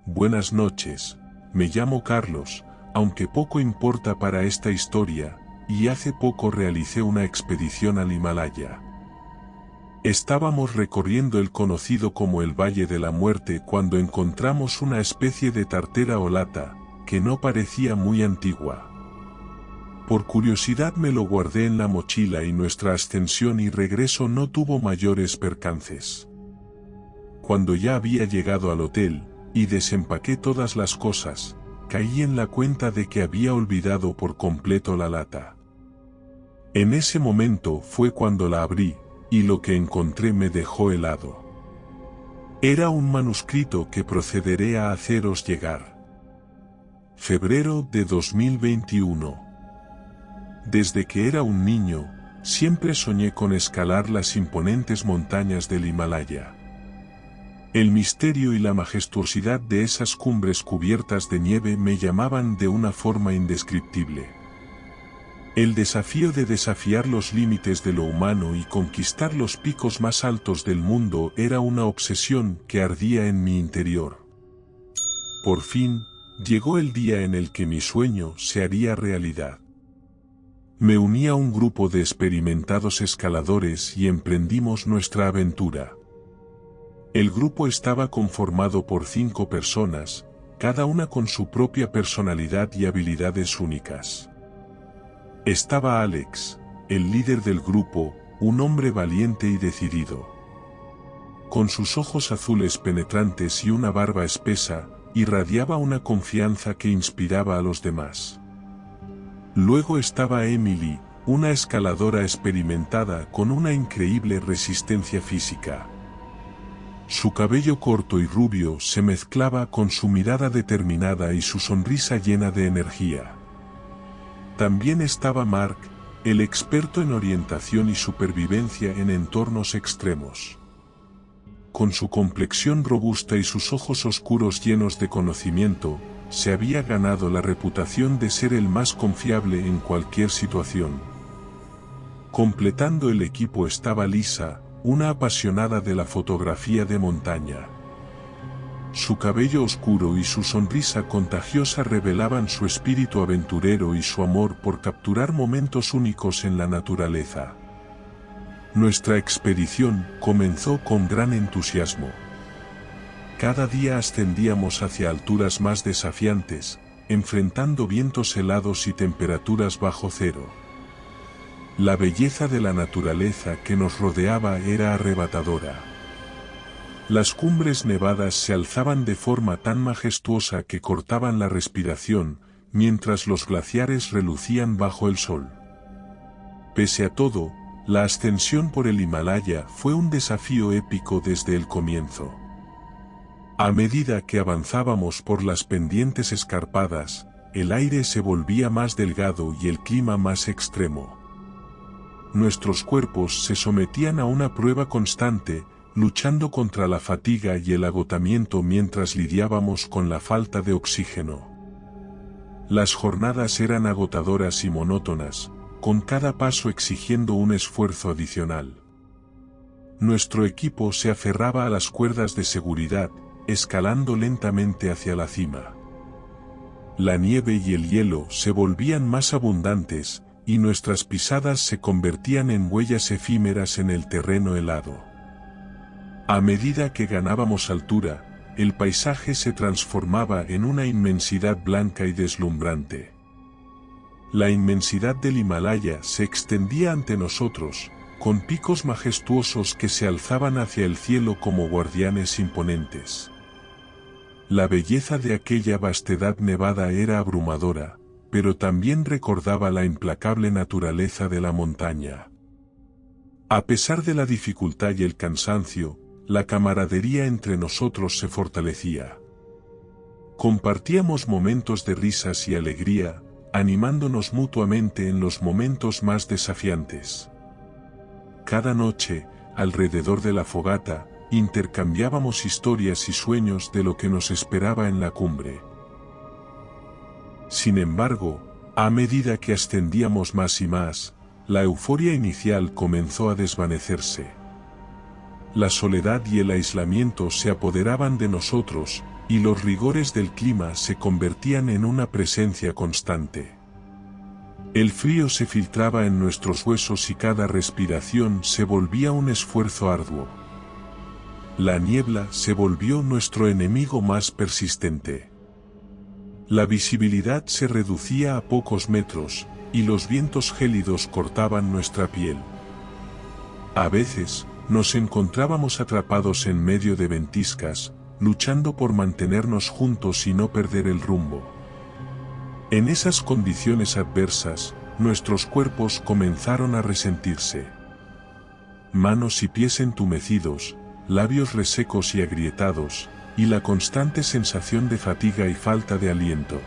Buenas noches, me llamo Carlos, aunque poco importa para esta historia, y hace poco realicé una expedición al Himalaya. Estábamos recorriendo el conocido como el Valle de la Muerte cuando encontramos una especie de tartera o lata, que no parecía muy antigua. Por curiosidad me lo guardé en la mochila y nuestra ascensión y regreso no tuvo mayores percances. Cuando ya había llegado al hotel, y desempaqué todas las cosas, caí en la cuenta de que había olvidado por completo la lata. En ese momento fue cuando la abrí, y lo que encontré me dejó helado. Era un manuscrito que procederé a haceros llegar. Febrero de 2021. Desde que era un niño, siempre soñé con escalar las imponentes montañas del Himalaya. El misterio y la majestuosidad de esas cumbres cubiertas de nieve me llamaban de una forma indescriptible. El desafío de desafiar los límites de lo humano y conquistar los picos más altos del mundo era una obsesión que ardía en mi interior. Por fin, llegó el día en el que mi sueño se haría realidad. Me uní a un grupo de experimentados escaladores y emprendimos nuestra aventura. El grupo estaba conformado por 5 personas, cada una con su propia personalidad y habilidades únicas. Estaba Alex, el líder del grupo, un hombre valiente y decidido. Con sus ojos azules penetrantes y una barba espesa, irradiaba una confianza que inspiraba a los demás. Luego estaba Emily, una escaladora experimentada con una increíble resistencia física. Su cabello corto y rubio se mezclaba con su mirada determinada y su sonrisa llena de energía. También estaba Mark, el experto en orientación y supervivencia en entornos extremos. Con su complexión robusta y sus ojos oscuros llenos de conocimiento, se había ganado la reputación de ser el más confiable en cualquier situación. Completando el equipo estaba Lisa, una apasionada de la fotografía de montaña. Su cabello oscuro y su sonrisa contagiosa revelaban su espíritu aventurero y su amor por capturar momentos únicos en la naturaleza. Nuestra expedición comenzó con gran entusiasmo. Cada día ascendíamos hacia alturas más desafiantes, enfrentando vientos helados y temperaturas bajo cero. La belleza de la naturaleza que nos rodeaba era arrebatadora. Las cumbres nevadas se alzaban de forma tan majestuosa que cortaban la respiración, mientras los glaciares relucían bajo el sol. Pese a todo, la ascensión por el Himalaya fue un desafío épico desde el comienzo. A medida que avanzábamos por las pendientes escarpadas, el aire se volvía más delgado y el clima más extremo. Nuestros cuerpos se sometían a una prueba constante, luchando contra la fatiga y el agotamiento mientras lidiábamos con la falta de oxígeno. Las jornadas eran agotadoras y monótonas, con cada paso exigiendo un esfuerzo adicional. Nuestro equipo se aferraba a las cuerdas de seguridad, escalando lentamente hacia la cima. La nieve y el hielo se volvían más abundantes, y nuestras pisadas se convertían en huellas efímeras en el terreno helado. A medida que ganábamos altura, el paisaje se transformaba en una inmensidad blanca y deslumbrante. La inmensidad del Himalaya se extendía ante nosotros, con picos majestuosos que se alzaban hacia el cielo como guardianes imponentes. La belleza de aquella vastedad nevada era abrumadora, pero también recordaba la implacable naturaleza de la montaña. A pesar de la dificultad y el cansancio, la camaradería entre nosotros se fortalecía. Compartíamos momentos de risas y alegría, animándonos mutuamente en los momentos más desafiantes. Cada noche, alrededor de la fogata, intercambiábamos historias y sueños de lo que nos esperaba en la cumbre. Sin embargo, a medida que ascendíamos más y más, la euforia inicial comenzó a desvanecerse. La soledad y el aislamiento se apoderaban de nosotros, y los rigores del clima se convertían en una presencia constante. El frío se filtraba en nuestros huesos y cada respiración se volvía un esfuerzo arduo. La niebla se volvió nuestro enemigo más persistente. La visibilidad se reducía a pocos metros, y los vientos gélidos cortaban nuestra piel. A veces, nos encontrábamos atrapados en medio de ventiscas, luchando por mantenernos juntos y no perder el rumbo. En esas condiciones adversas, nuestros cuerpos comenzaron a resentirse. Manos y pies entumecidos, labios resecos y agrietados, y la constante sensación de fatiga y falta de aliento.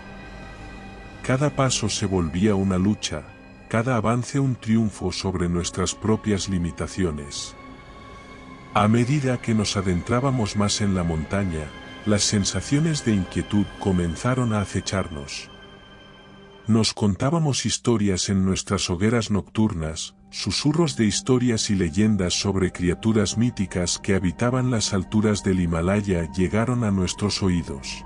Cada paso se volvía una lucha, cada avance un triunfo sobre nuestras propias limitaciones. A medida que nos adentrábamos más en la montaña, las sensaciones de inquietud comenzaron a acecharnos. Nos contábamos historias en nuestras hogueras nocturnas, susurros de historias y leyendas sobre criaturas míticas que habitaban las alturas del Himalaya llegaron a nuestros oídos.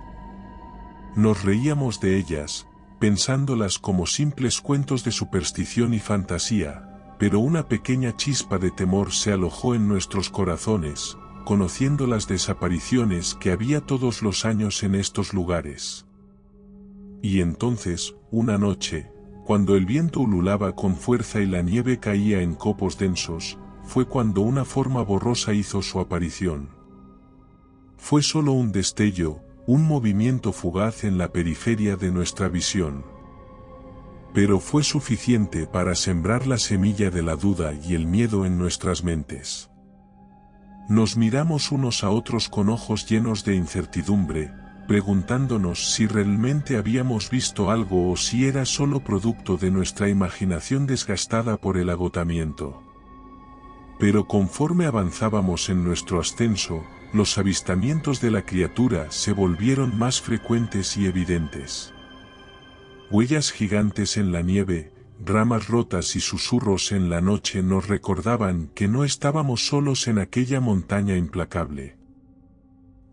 Nos reíamos de ellas, pensándolas como simples cuentos de superstición y fantasía, pero una pequeña chispa de temor se alojó en nuestros corazones, conociendo las desapariciones que había todos los años en estos lugares. Y entonces, una noche, cuando el viento ululaba con fuerza y la nieve caía en copos densos, fue cuando una forma borrosa hizo su aparición. Fue solo un destello, un movimiento fugaz en la periferia de nuestra visión. Pero fue suficiente para sembrar la semilla de la duda y el miedo en nuestras mentes. Nos miramos unos a otros con ojos llenos de incertidumbre, preguntándonos si realmente habíamos visto algo o si era solo producto de nuestra imaginación desgastada por el agotamiento. Pero conforme avanzábamos en nuestro ascenso, los avistamientos de la criatura se volvieron más frecuentes y evidentes. Huellas gigantes en la nieve, ramas rotas y susurros en la noche nos recordaban que no estábamos solos en aquella montaña implacable.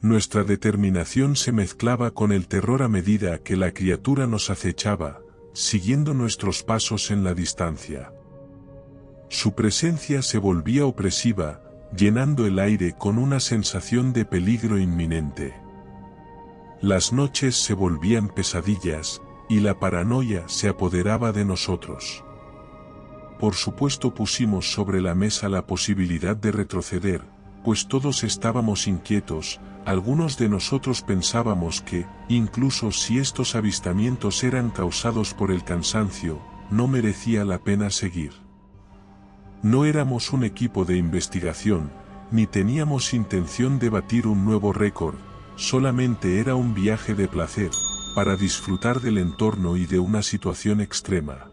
Nuestra determinación se mezclaba con el terror a medida que la criatura nos acechaba, siguiendo nuestros pasos en la distancia. Su presencia se volvía opresiva, llenando el aire con una sensación de peligro inminente. Las noches se volvían pesadillas, y la paranoia se apoderaba de nosotros. Por supuesto pusimos sobre la mesa la posibilidad de retroceder, pues todos estábamos inquietos. Algunos de nosotros pensábamos que, incluso si estos avistamientos eran causados por el cansancio, no merecía la pena seguir. No éramos un equipo de investigación, ni teníamos intención de batir un nuevo récord, solamente era un viaje de placer, para disfrutar del entorno y de una situación extrema.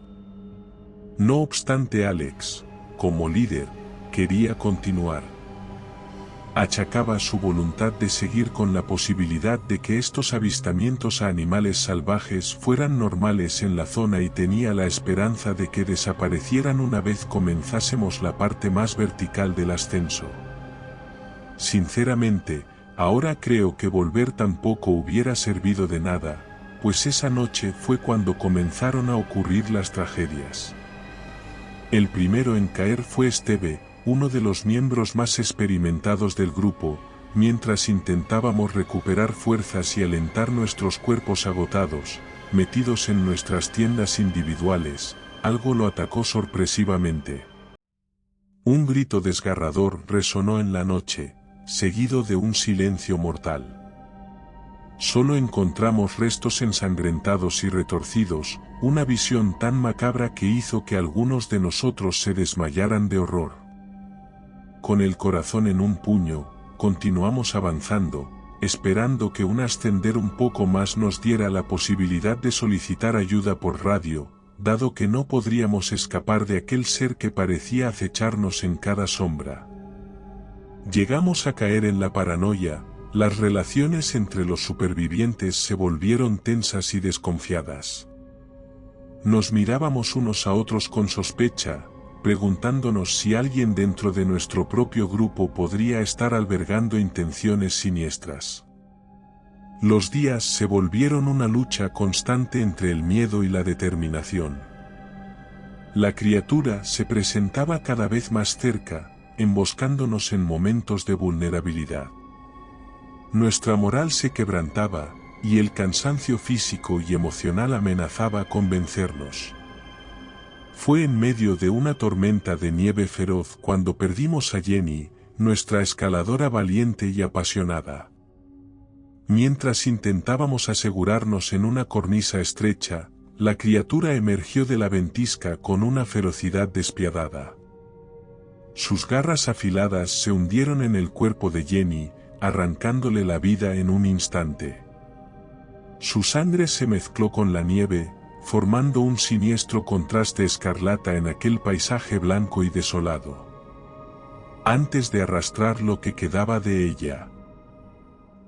No obstante, Alex, como líder, quería continuar. Achacaba su voluntad de seguir con la posibilidad de que estos avistamientos a animales salvajes fueran normales en la zona y tenía la esperanza de que desaparecieran una vez comenzásemos la parte más vertical del ascenso. Sinceramente, ahora creo que volver tampoco hubiera servido de nada, pues esa noche fue cuando comenzaron a ocurrir las tragedias. El primero en caer fue Steve, uno de los miembros más experimentados del grupo, mientras intentábamos recuperar fuerzas y alentar nuestros cuerpos agotados, metidos en nuestras tiendas individuales, algo lo atacó sorpresivamente. Un grito desgarrador resonó en la noche, seguido de un silencio mortal. Solo encontramos restos ensangrentados y retorcidos, una visión tan macabra que hizo que algunos de nosotros se desmayaran de horror. Con el corazón en un puño, continuamos avanzando, esperando que un ascender un poco más nos diera la posibilidad de solicitar ayuda por radio, dado que no podríamos escapar de aquel ser que parecía acecharnos en cada sombra. Llegamos a caer en la paranoia, las relaciones entre los supervivientes se volvieron tensas y desconfiadas. Nos mirábamos unos a otros con sospecha, preguntándonos si alguien dentro de nuestro propio grupo podría estar albergando intenciones siniestras. Los días se volvieron una lucha constante entre el miedo y la determinación. La criatura se presentaba cada vez más cerca, emboscándonos en momentos de vulnerabilidad. Nuestra moral se quebrantaba, y el cansancio físico y emocional amenazaba con vencernos. Fue en medio de una tormenta de nieve feroz cuando perdimos a Jenny, nuestra escaladora valiente y apasionada. Mientras intentábamos asegurarnos en una cornisa estrecha, la criatura emergió de la ventisca con una ferocidad despiadada. Sus garras afiladas se hundieron en el cuerpo de Jenny, arrancándole la vida en un instante. Su sangre se mezcló con la nieve, formando un siniestro contraste escarlata en aquel paisaje blanco y desolado. Antes de arrastrar lo que quedaba de ella,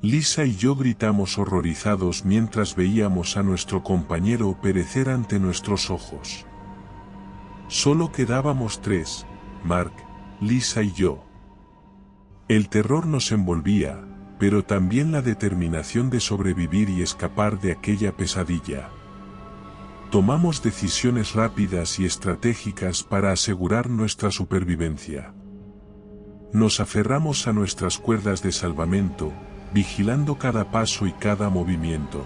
Lisa y yo gritamos horrorizados mientras veíamos a nuestro compañero perecer ante nuestros ojos. Solo quedábamos tres, Mark, Lisa y yo. El terror nos envolvía, pero también la determinación de sobrevivir y escapar de aquella pesadilla. Tomamos decisiones rápidas y estratégicas para asegurar nuestra supervivencia. Nos aferramos a nuestras cuerdas de salvamento, vigilando cada paso y cada movimiento.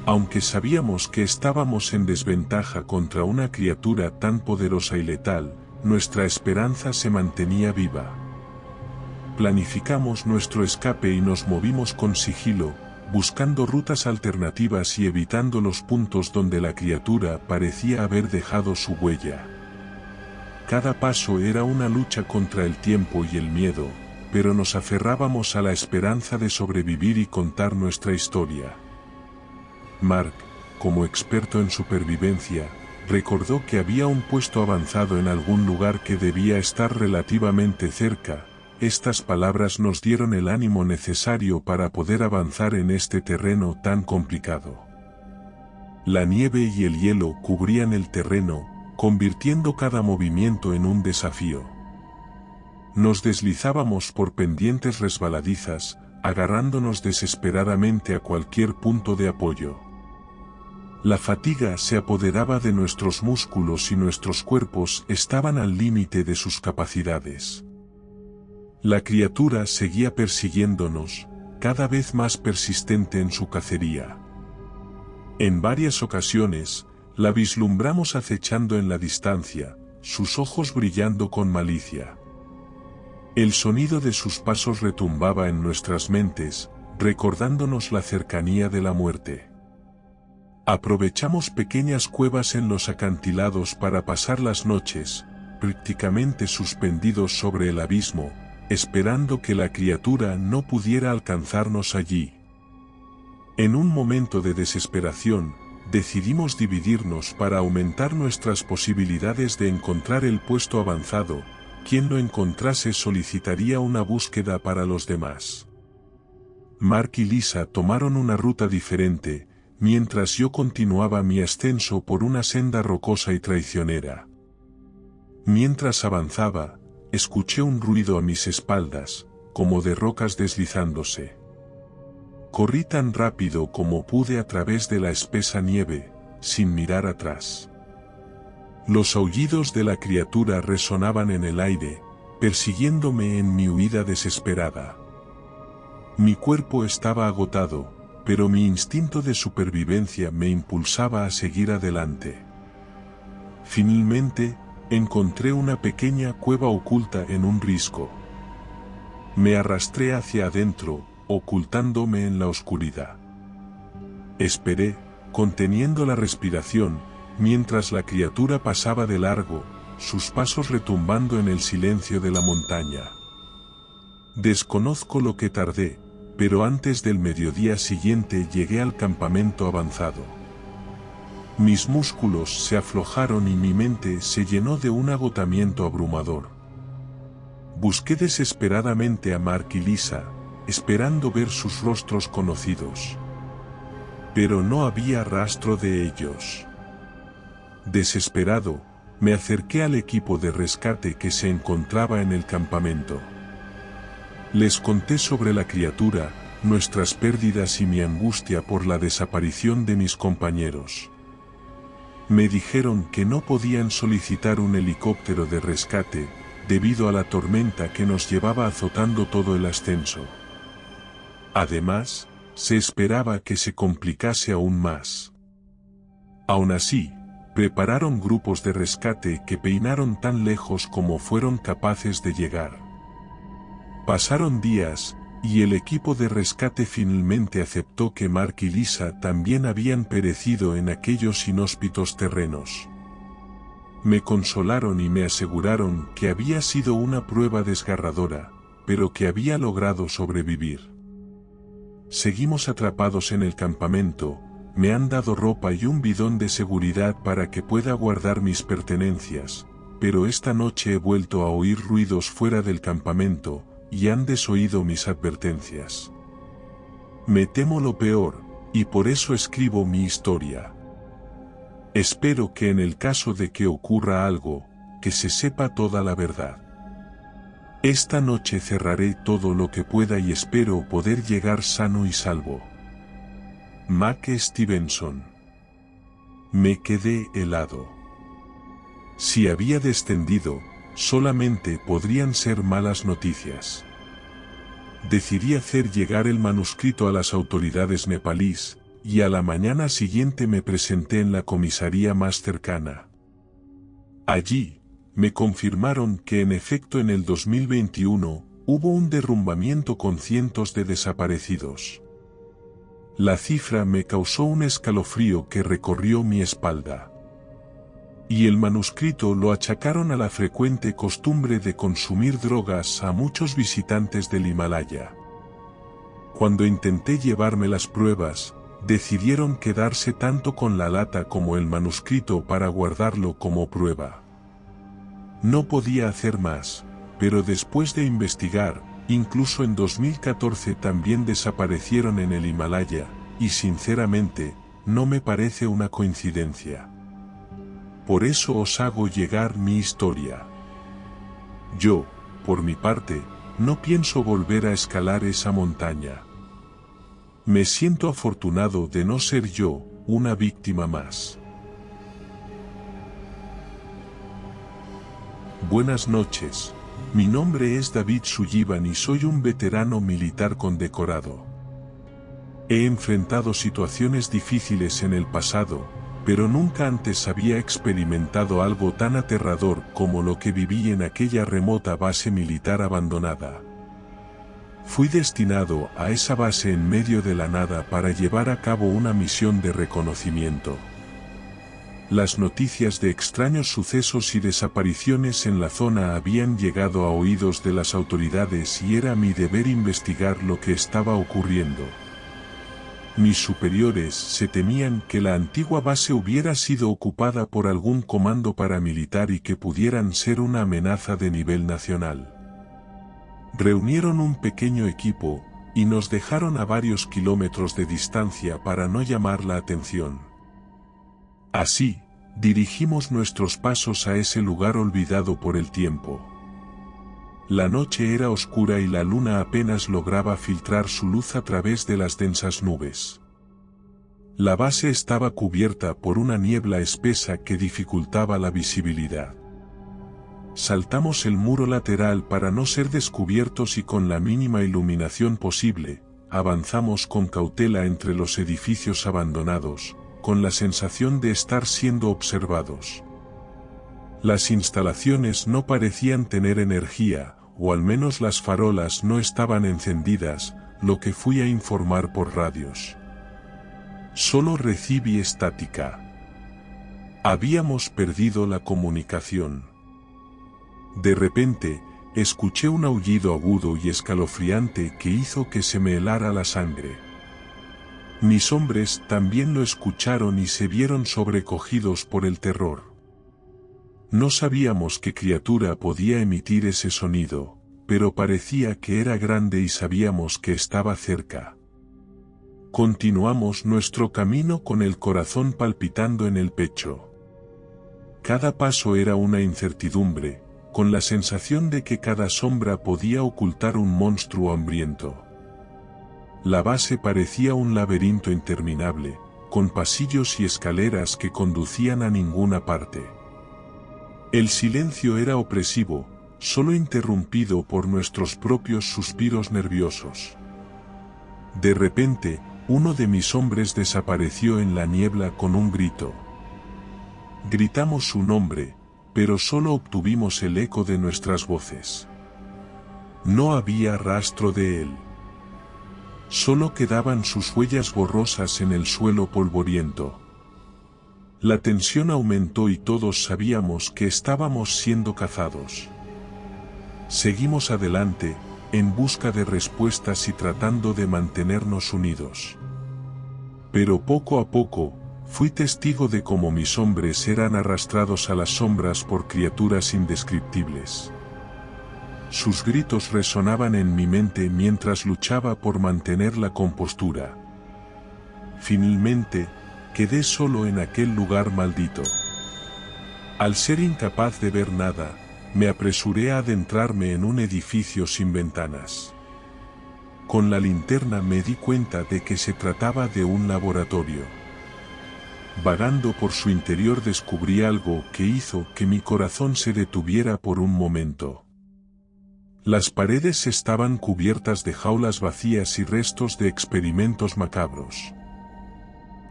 Aunque sabíamos que estábamos en desventaja contra una criatura tan poderosa y letal, nuestra esperanza se mantenía viva. Planificamos nuestro escape y nos movimos con sigilo, buscando rutas alternativas y evitando los puntos donde la criatura parecía haber dejado su huella. Cada paso era una lucha contra el tiempo y el miedo, pero nos aferrábamos a la esperanza de sobrevivir y contar nuestra historia. Mark, como experto en supervivencia, recordó que había un puesto avanzado en algún lugar que debía estar relativamente cerca. Estas palabras nos dieron el ánimo necesario para poder avanzar en este terreno tan complicado. La nieve y el hielo cubrían el terreno, convirtiendo cada movimiento en un desafío. Nos deslizábamos por pendientes resbaladizas, agarrándonos desesperadamente a cualquier punto de apoyo. La fatiga se apoderaba de nuestros músculos y nuestros cuerpos estaban al límite de sus capacidades. La criatura seguía persiguiéndonos, cada vez más persistente en su cacería. En varias ocasiones, la vislumbramos acechando en la distancia, sus ojos brillando con malicia. El sonido de sus pasos retumbaba en nuestras mentes, recordándonos la cercanía de la muerte. Aprovechamos pequeñas cuevas en los acantilados para pasar las noches, prácticamente suspendidos sobre el abismo, esperando que la criatura no pudiera alcanzarnos allí. En un momento de desesperación, decidimos dividirnos para aumentar nuestras posibilidades de encontrar el puesto avanzado. Quien lo encontrase solicitaría una búsqueda para los demás. Mark y Lisa tomaron una ruta diferente, mientras yo continuaba mi ascenso por una senda rocosa y traicionera. Mientras avanzaba, escuché un ruido a mis espaldas, como de rocas deslizándose. Corrí tan rápido como pude a través de la espesa nieve, sin mirar atrás. Los aullidos de la criatura resonaban en el aire, persiguiéndome en mi huida desesperada. Mi cuerpo estaba agotado, pero mi instinto de supervivencia me impulsaba a seguir adelante. Finalmente, encontré una pequeña cueva oculta en un risco. Me arrastré hacia adentro, ocultándome en la oscuridad. Esperé, conteniendo la respiración, mientras la criatura pasaba de largo, sus pasos retumbando en el silencio de la montaña. Desconozco lo que tardé, pero antes del mediodía siguiente llegué al campamento avanzado. Mis músculos se aflojaron y mi mente se llenó de un agotamiento abrumador. Busqué desesperadamente a Mark y Lisa, esperando ver sus rostros conocidos. Pero no había rastro de ellos. Desesperado, me acerqué al equipo de rescate que se encontraba en el campamento. Les conté sobre la criatura, nuestras pérdidas y mi angustia por la desaparición de mis compañeros. Me dijeron que no podían solicitar un helicóptero de rescate, debido a la tormenta que nos llevaba azotando todo el ascenso. Además, se esperaba que se complicase aún más. Aún así, prepararon grupos de rescate que peinaron tan lejos como fueron capaces de llegar. Pasaron días, y el equipo de rescate finalmente aceptó que Mark y Lisa también habían perecido en aquellos inhóspitos terrenos. Me consolaron y me aseguraron que había sido una prueba desgarradora, pero que había logrado sobrevivir. Seguimos atrapados en el campamento, me han dado ropa y un bidón de seguridad para que pueda guardar mis pertenencias, pero esta noche he vuelto a oír ruidos fuera del campamento, y han desoído mis advertencias. Me temo lo peor, y por eso escribo mi historia. Espero que en el caso de que ocurra algo, que se sepa toda la verdad. Esta noche cerraré todo lo que pueda y espero poder llegar sano y salvo. Mac Stevenson. Me quedé helado. Si había descendido, solamente podrían ser malas noticias. Decidí hacer llegar el manuscrito a las autoridades nepalíes, y a la mañana siguiente me presenté en la comisaría más cercana. Allí, me confirmaron que en efecto en el 2021, hubo un derrumbamiento con cientos de desaparecidos. La cifra me causó un escalofrío que recorrió mi espalda. Y el manuscrito lo achacaron a la frecuente costumbre de consumir drogas a muchos visitantes del Himalaya. Cuando intenté llevarme las pruebas, decidieron quedarse tanto con la lata como el manuscrito para guardarlo como prueba. No podía hacer más, pero después de investigar, incluso en 2014 también desaparecieron en el Himalaya, y sinceramente, no me parece una coincidencia. Por eso os hago llegar mi historia. Yo, por mi parte, no pienso volver a escalar esa montaña. Me siento afortunado de no ser yo, una víctima más. Buenas noches, mi nombre es David Sullivan y soy un veterano militar condecorado. He enfrentado situaciones difíciles en el pasado, pero nunca antes había experimentado algo tan aterrador como lo que viví en aquella remota base militar abandonada. Fui destinado a esa base en medio de la nada para llevar a cabo una misión de reconocimiento. Las noticias de extraños sucesos y desapariciones en la zona habían llegado a oídos de las autoridades y era mi deber investigar lo que estaba ocurriendo. Mis superiores se temían que la antigua base hubiera sido ocupada por algún comando paramilitar y que pudieran ser una amenaza de nivel nacional. Reunieron un pequeño equipo, y nos dejaron a varios kilómetros de distancia para no llamar la atención. Así, dirigimos nuestros pasos a ese lugar olvidado por el tiempo. La noche era oscura y la luna apenas lograba filtrar su luz a través de las densas nubes. La base estaba cubierta por una niebla espesa que dificultaba la visibilidad. Saltamos el muro lateral para no ser descubiertos y con la mínima iluminación posible, avanzamos con cautela entre los edificios abandonados, con la sensación de estar siendo observados. Las instalaciones no parecían tener energía, o al menos las farolas no estaban encendidas, lo que fui a informar por radios. Solo recibí estática. Habíamos perdido la comunicación. De repente, escuché un aullido agudo y escalofriante que hizo que se me helara la sangre. Mis hombres también lo escucharon y se vieron sobrecogidos por el terror. No sabíamos qué criatura podía emitir ese sonido, pero parecía que era grande y sabíamos que estaba cerca. Continuamos nuestro camino con el corazón palpitando en el pecho. Cada paso era una incertidumbre, con la sensación de que cada sombra podía ocultar un monstruo hambriento. La base parecía un laberinto interminable, con pasillos y escaleras que conducían a ninguna parte. El silencio era opresivo, solo interrumpido por nuestros propios suspiros nerviosos. De repente, uno de mis hombres desapareció en la niebla con un grito. Gritamos su nombre, pero solo obtuvimos el eco de nuestras voces. No había rastro de él. Solo quedaban sus huellas borrosas en el suelo polvoriento. La tensión aumentó y todos sabíamos que estábamos siendo cazados. Seguimos adelante, en busca de respuestas y tratando de mantenernos unidos. Pero poco a poco, fui testigo de cómo mis hombres eran arrastrados a las sombras por criaturas indescriptibles. Sus gritos resonaban en mi mente mientras luchaba por mantener la compostura. Finalmente, quedé solo en aquel lugar maldito. Al ser incapaz de ver nada, me apresuré a adentrarme en un edificio sin ventanas. Con la linterna me di cuenta de que se trataba de un laboratorio. Vagando por su interior descubrí algo que hizo que mi corazón se detuviera por un momento. Las paredes estaban cubiertas de jaulas vacías y restos de experimentos macabros.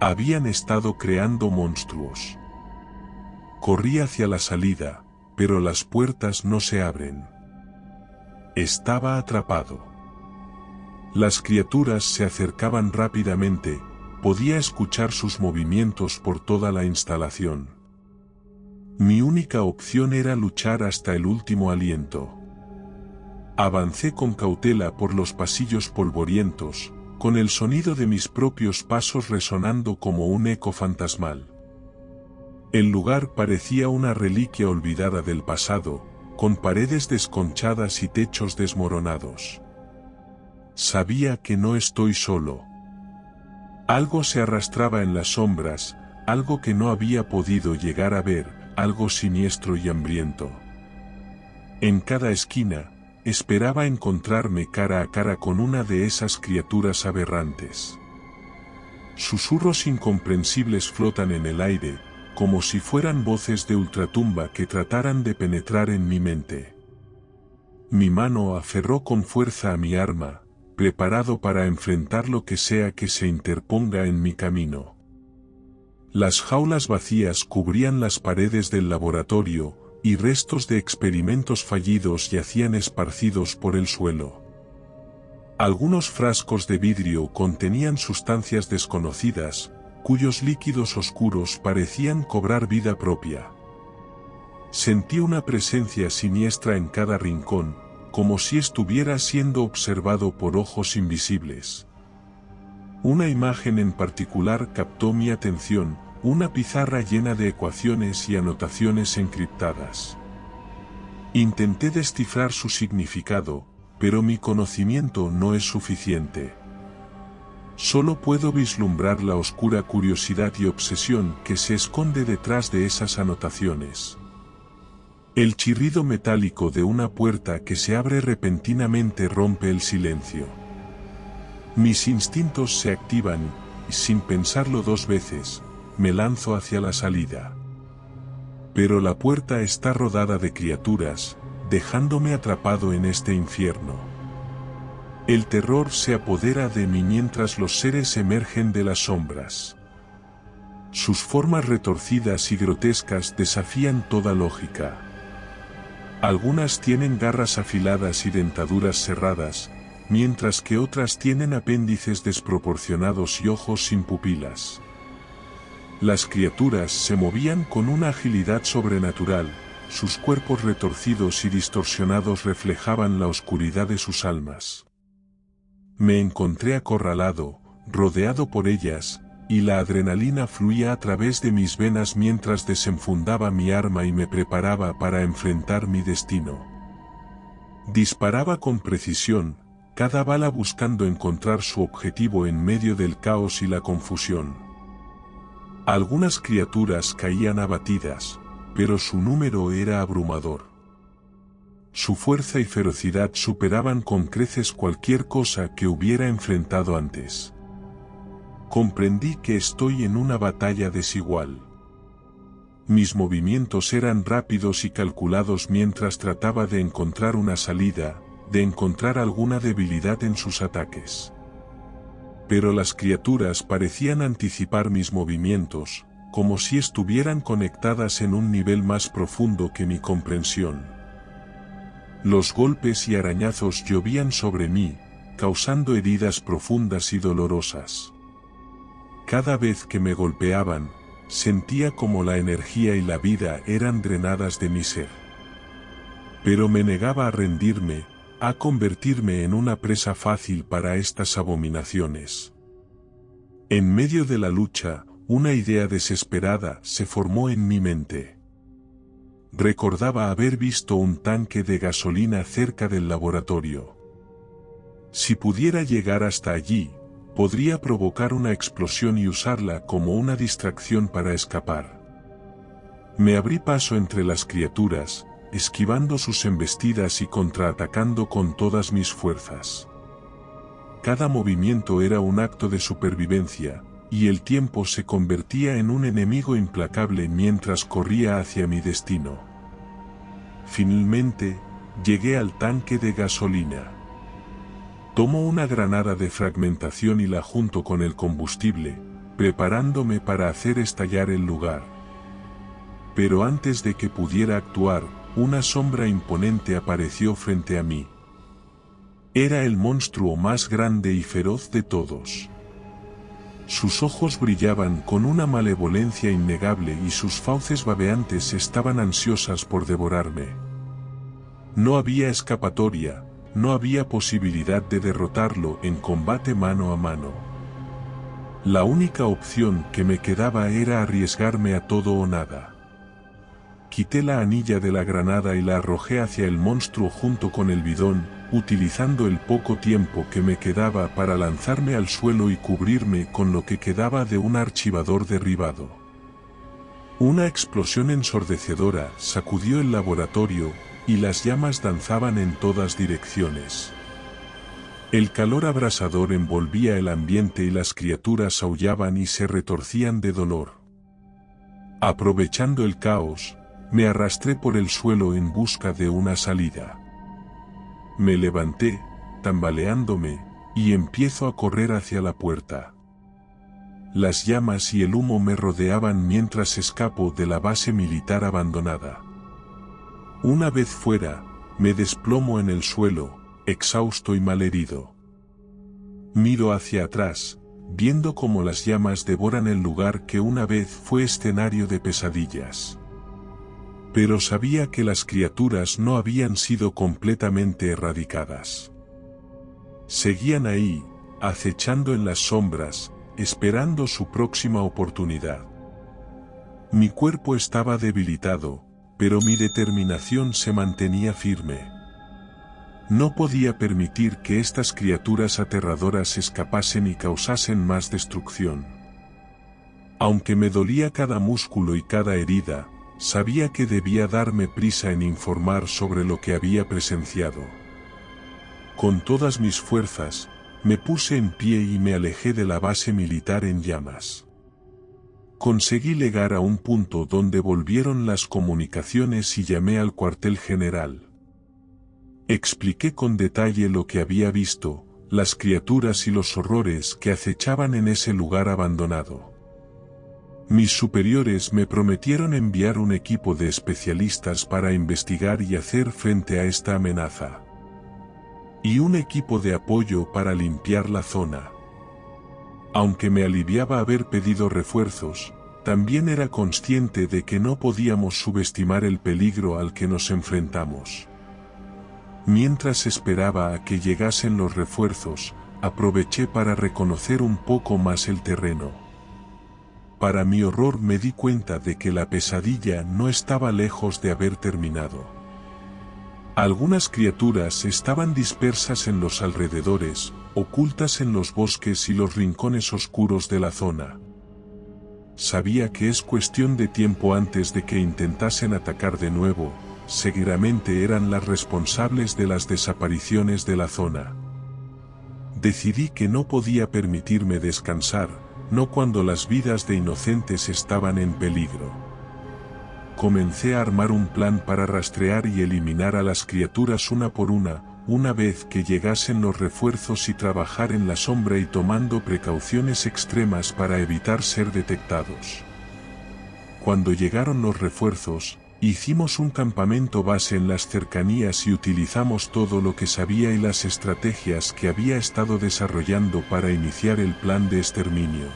Habían estado creando monstruos. Corrí hacia la salida, pero las puertas no se abren. Estaba atrapado. Las criaturas se acercaban rápidamente, podía escuchar sus movimientos por toda la instalación. Mi única opción era luchar hasta el último aliento. Avancé con cautela por los pasillos polvorientos, con el sonido de mis propios pasos resonando como un eco fantasmal. El lugar parecía una reliquia olvidada del pasado, con paredes desconchadas y techos desmoronados. Sabía que no estoy solo. Algo se arrastraba en las sombras, algo que no había podido llegar a ver, algo siniestro y hambriento. En cada esquina, esperaba encontrarme cara a cara con una de esas criaturas aberrantes. Susurros incomprensibles flotan en el aire, como si fueran voces de ultratumba que trataran de penetrar en mi mente. Mi mano aferró con fuerza a mi arma, preparado para enfrentar lo que sea que se interponga en mi camino. Las jaulas vacías cubrían las paredes del laboratorio, y restos de experimentos fallidos yacían esparcidos por el suelo. Algunos frascos de vidrio contenían sustancias desconocidas, cuyos líquidos oscuros parecían cobrar vida propia. Sentí una presencia siniestra en cada rincón, como si estuviera siendo observado por ojos invisibles. Una imagen en particular captó mi atención, una pizarra llena de ecuaciones y anotaciones encriptadas. Intenté descifrar su significado, pero mi conocimiento no es suficiente. Solo puedo vislumbrar la oscura curiosidad y obsesión que se esconde detrás de esas anotaciones. El chirrido metálico de una puerta que se abre repentinamente rompe el silencio. Mis instintos se activan, y sin pensarlo dos veces, me lanzo hacia la salida. Pero la puerta está rodada de criaturas, dejándome atrapado en este infierno. El terror se apodera de mí mientras los seres emergen de las sombras. Sus formas retorcidas y grotescas desafían toda lógica. Algunas tienen garras afiladas y dentaduras cerradas, mientras que otras tienen apéndices desproporcionados y ojos sin pupilas. Las criaturas se movían con una agilidad sobrenatural, sus cuerpos retorcidos y distorsionados reflejaban la oscuridad de sus almas. Me encontré acorralado, rodeado por ellas, y la adrenalina fluía a través de mis venas mientras desenfundaba mi arma y me preparaba para enfrentar mi destino. Disparaba con precisión, cada bala buscando encontrar su objetivo en medio del caos y la confusión. Algunas criaturas caían abatidas, pero su número era abrumador. Su fuerza y ferocidad superaban con creces cualquier cosa que hubiera enfrentado antes. Comprendí que estoy en una batalla desigual. Mis movimientos eran rápidos y calculados mientras trataba de encontrar una salida, de encontrar alguna debilidad en sus ataques. Pero las criaturas parecían anticipar mis movimientos, como si estuvieran conectadas en un nivel más profundo que mi comprensión. Los golpes y arañazos llovían sobre mí, causando heridas profundas y dolorosas. Cada vez que me golpeaban, sentía como la energía y la vida eran drenadas de mi ser. Pero me negaba a rendirme, a convertirme en una presa fácil para estas abominaciones. En medio de la lucha, una idea desesperada se formó en mi mente. Recordaba haber visto un tanque de gasolina cerca del laboratorio. Si pudiera llegar hasta allí, podría provocar una explosión y usarla como una distracción para escapar. Me abrí paso entre las criaturas, esquivando sus embestidas y contraatacando con todas mis fuerzas. Cada movimiento era un acto de supervivencia, y el tiempo se convertía en un enemigo implacable mientras corría hacia mi destino. Finalmente, llegué al tanque de gasolina. Tomo una granada de fragmentación y la junto con el combustible, preparándome para hacer estallar el lugar. Pero antes de que pudiera actuar, una sombra imponente apareció frente a mí. Era el monstruo más grande y feroz de todos. Sus ojos brillaban con una malevolencia innegable y sus fauces babeantes estaban ansiosas por devorarme. No había escapatoria. No había posibilidad de derrotarlo en combate mano a mano. La única opción que me quedaba era arriesgarme a todo o nada. Quité la anilla de la granada y la arrojé hacia el monstruo junto con el bidón, utilizando el poco tiempo que me quedaba para lanzarme al suelo y cubrirme con lo que quedaba de un archivador derribado. Una explosión ensordecedora sacudió el laboratorio, y las llamas danzaban en todas direcciones. El calor abrasador envolvía el ambiente y las criaturas aullaban y se retorcían de dolor. Aprovechando el caos, me arrastré por el suelo en busca de una salida. Me levanté, tambaleándome, y empiezo a correr hacia la puerta. Las llamas y el humo me rodeaban mientras escapo de la base militar abandonada. Una vez fuera, me desplomo en el suelo, exhausto y malherido. Miro hacia atrás, viendo cómo las llamas devoran el lugar que una vez fue escenario de pesadillas. Pero sabía que las criaturas no habían sido completamente erradicadas. Seguían ahí, acechando en las sombras, esperando su próxima oportunidad. Mi cuerpo estaba debilitado, pero mi determinación se mantenía firme. No podía permitir que estas criaturas aterradoras escapasen y causasen más destrucción. Aunque me dolía cada músculo y cada herida, sabía que debía darme prisa en informar sobre lo que había presenciado. Con todas mis fuerzas, me puse en pie y me alejé de la base militar en llamas. Conseguí llegar a un punto donde volvieron las comunicaciones y llamé al cuartel general. Expliqué con detalle lo que había visto, las criaturas y los horrores que acechaban en ese lugar abandonado. Mis superiores me prometieron enviar un equipo de especialistas para investigar y hacer frente a esta amenaza. Y un equipo de apoyo para limpiar la zona. Aunque me aliviaba haber pedido refuerzos, también era consciente de que no podíamos subestimar el peligro al que nos enfrentamos. Mientras esperaba a que llegasen los refuerzos, aproveché para reconocer un poco más el terreno. Para mi horror me di cuenta de que la pesadilla no estaba lejos de haber terminado. Algunas criaturas estaban dispersas en los alrededores, ocultas en los bosques y los rincones oscuros de la zona. Sabía que es cuestión de tiempo antes de que intentasen atacar de nuevo, seguramente eran las responsables de las desapariciones de la zona. Decidí que no podía permitirme descansar, no cuando las vidas de inocentes estaban en peligro. Comencé a armar un plan para rastrear y eliminar a las criaturas una por una vez que llegasen los refuerzos y trabajar en la sombra y tomando precauciones extremas para evitar ser detectados. Cuando llegaron los refuerzos, hicimos un campamento base en las cercanías y utilizamos todo lo que sabía y las estrategias que había estado desarrollando para iniciar el plan de exterminio.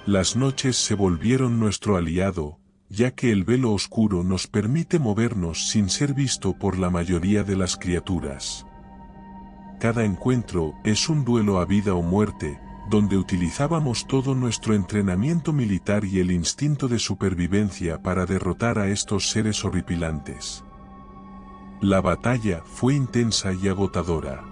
Las noches se volvieron nuestro aliado, ya que el velo oscuro nos permite movernos sin ser visto por la mayoría de las criaturas. Cada encuentro es un duelo a vida o muerte, donde utilizábamos todo nuestro entrenamiento militar y el instinto de supervivencia para derrotar a estos seres horripilantes. La batalla fue intensa y agotadora.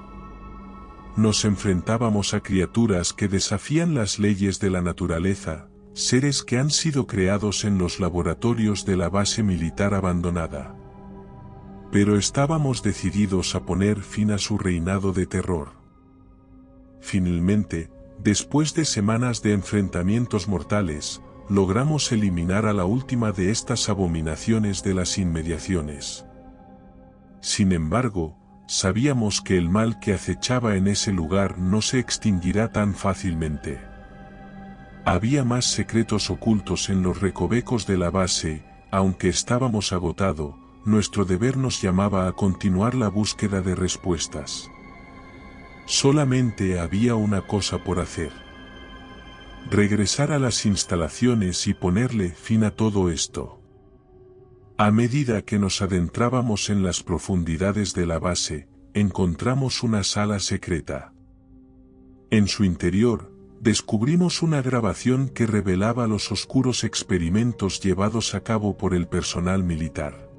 Nos enfrentábamos a criaturas que desafían las leyes de la naturaleza, seres que han sido creados en los laboratorios de la base militar abandonada. Pero estábamos decididos a poner fin a su reinado de terror. Finalmente, después de semanas de enfrentamientos mortales, logramos eliminar a la última de estas abominaciones de las inmediaciones. Sin embargo, sabíamos que el mal que acechaba en ese lugar no se extinguirá tan fácilmente. Había más secretos ocultos en los recovecos de la base, aunque estábamos agotados, nuestro deber nos llamaba a continuar la búsqueda de respuestas. Solamente había una cosa por hacer: regresar a las instalaciones y ponerle fin a todo esto. A medida que nos adentrábamos en las profundidades de la base, encontramos una sala secreta. En su interior, descubrimos una grabación que revelaba los oscuros experimentos llevados a cabo por el personal militar.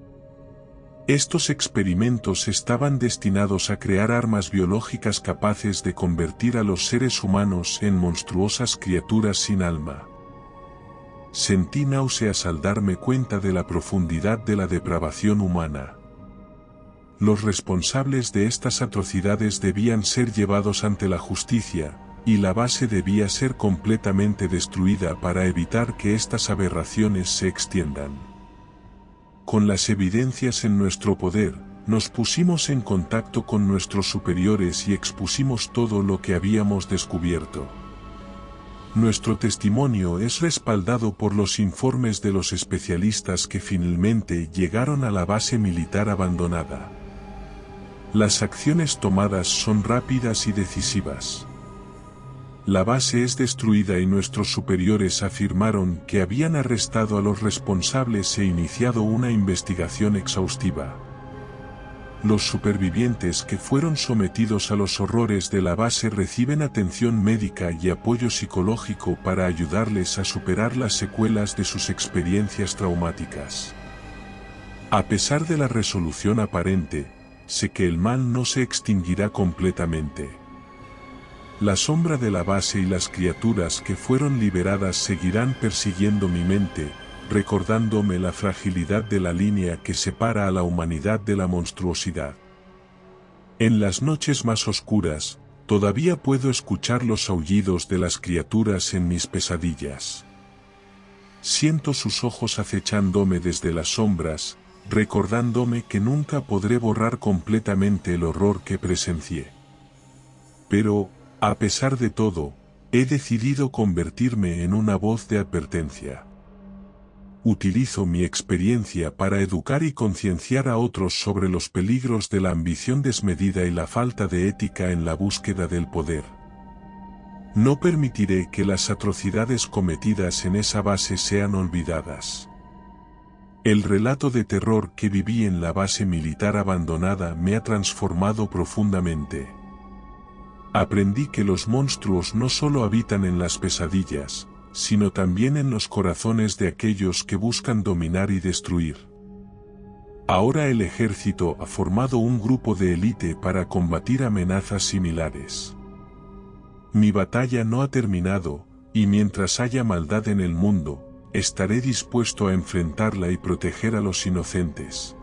Estos experimentos estaban destinados a crear armas biológicas capaces de convertir a los seres humanos en monstruosas criaturas sin alma. Sentí náuseas al darme cuenta de la profundidad de la depravación humana. Los responsables de estas atrocidades debían ser llevados ante la justicia, y la base debía ser completamente destruida para evitar que estas aberraciones se extiendan. Con las evidencias en nuestro poder, nos pusimos en contacto con nuestros superiores y expusimos todo lo que habíamos descubierto. Nuestro testimonio es respaldado por los informes de los especialistas que finalmente llegaron a la base militar abandonada. Las acciones tomadas son rápidas y decisivas. La base es destruida y nuestros superiores afirmaron que habían arrestado a los responsables e iniciado una investigación exhaustiva. Los supervivientes que fueron sometidos a los horrores de la base reciben atención médica y apoyo psicológico para ayudarles a superar las secuelas de sus experiencias traumáticas. A pesar de la resolución aparente, sé que el mal no se extinguirá completamente. La sombra de la base y las criaturas que fueron liberadas seguirán persiguiendo mi mente, recordándome la fragilidad de la línea que separa a la humanidad de la monstruosidad. En las noches más oscuras, todavía puedo escuchar los aullidos de las criaturas en mis pesadillas. Siento sus ojos acechándome desde las sombras, recordándome que nunca podré borrar completamente el horror que presencié. Pero, a pesar de todo, he decidido convertirme en una voz de advertencia. Utilizo mi experiencia para educar y concienciar a otros sobre los peligros de la ambición desmedida y la falta de ética en la búsqueda del poder. No permitiré que las atrocidades cometidas en esa base sean olvidadas. El relato de terror que viví en la base militar abandonada me ha transformado profundamente. Aprendí que los monstruos no solo habitan en las pesadillas, sino también en los corazones de aquellos que buscan dominar y destruir. Ahora el ejército ha formado un grupo de élite para combatir amenazas similares. Mi batalla no ha terminado, y mientras haya maldad en el mundo, estaré dispuesto a enfrentarla y proteger a los inocentes.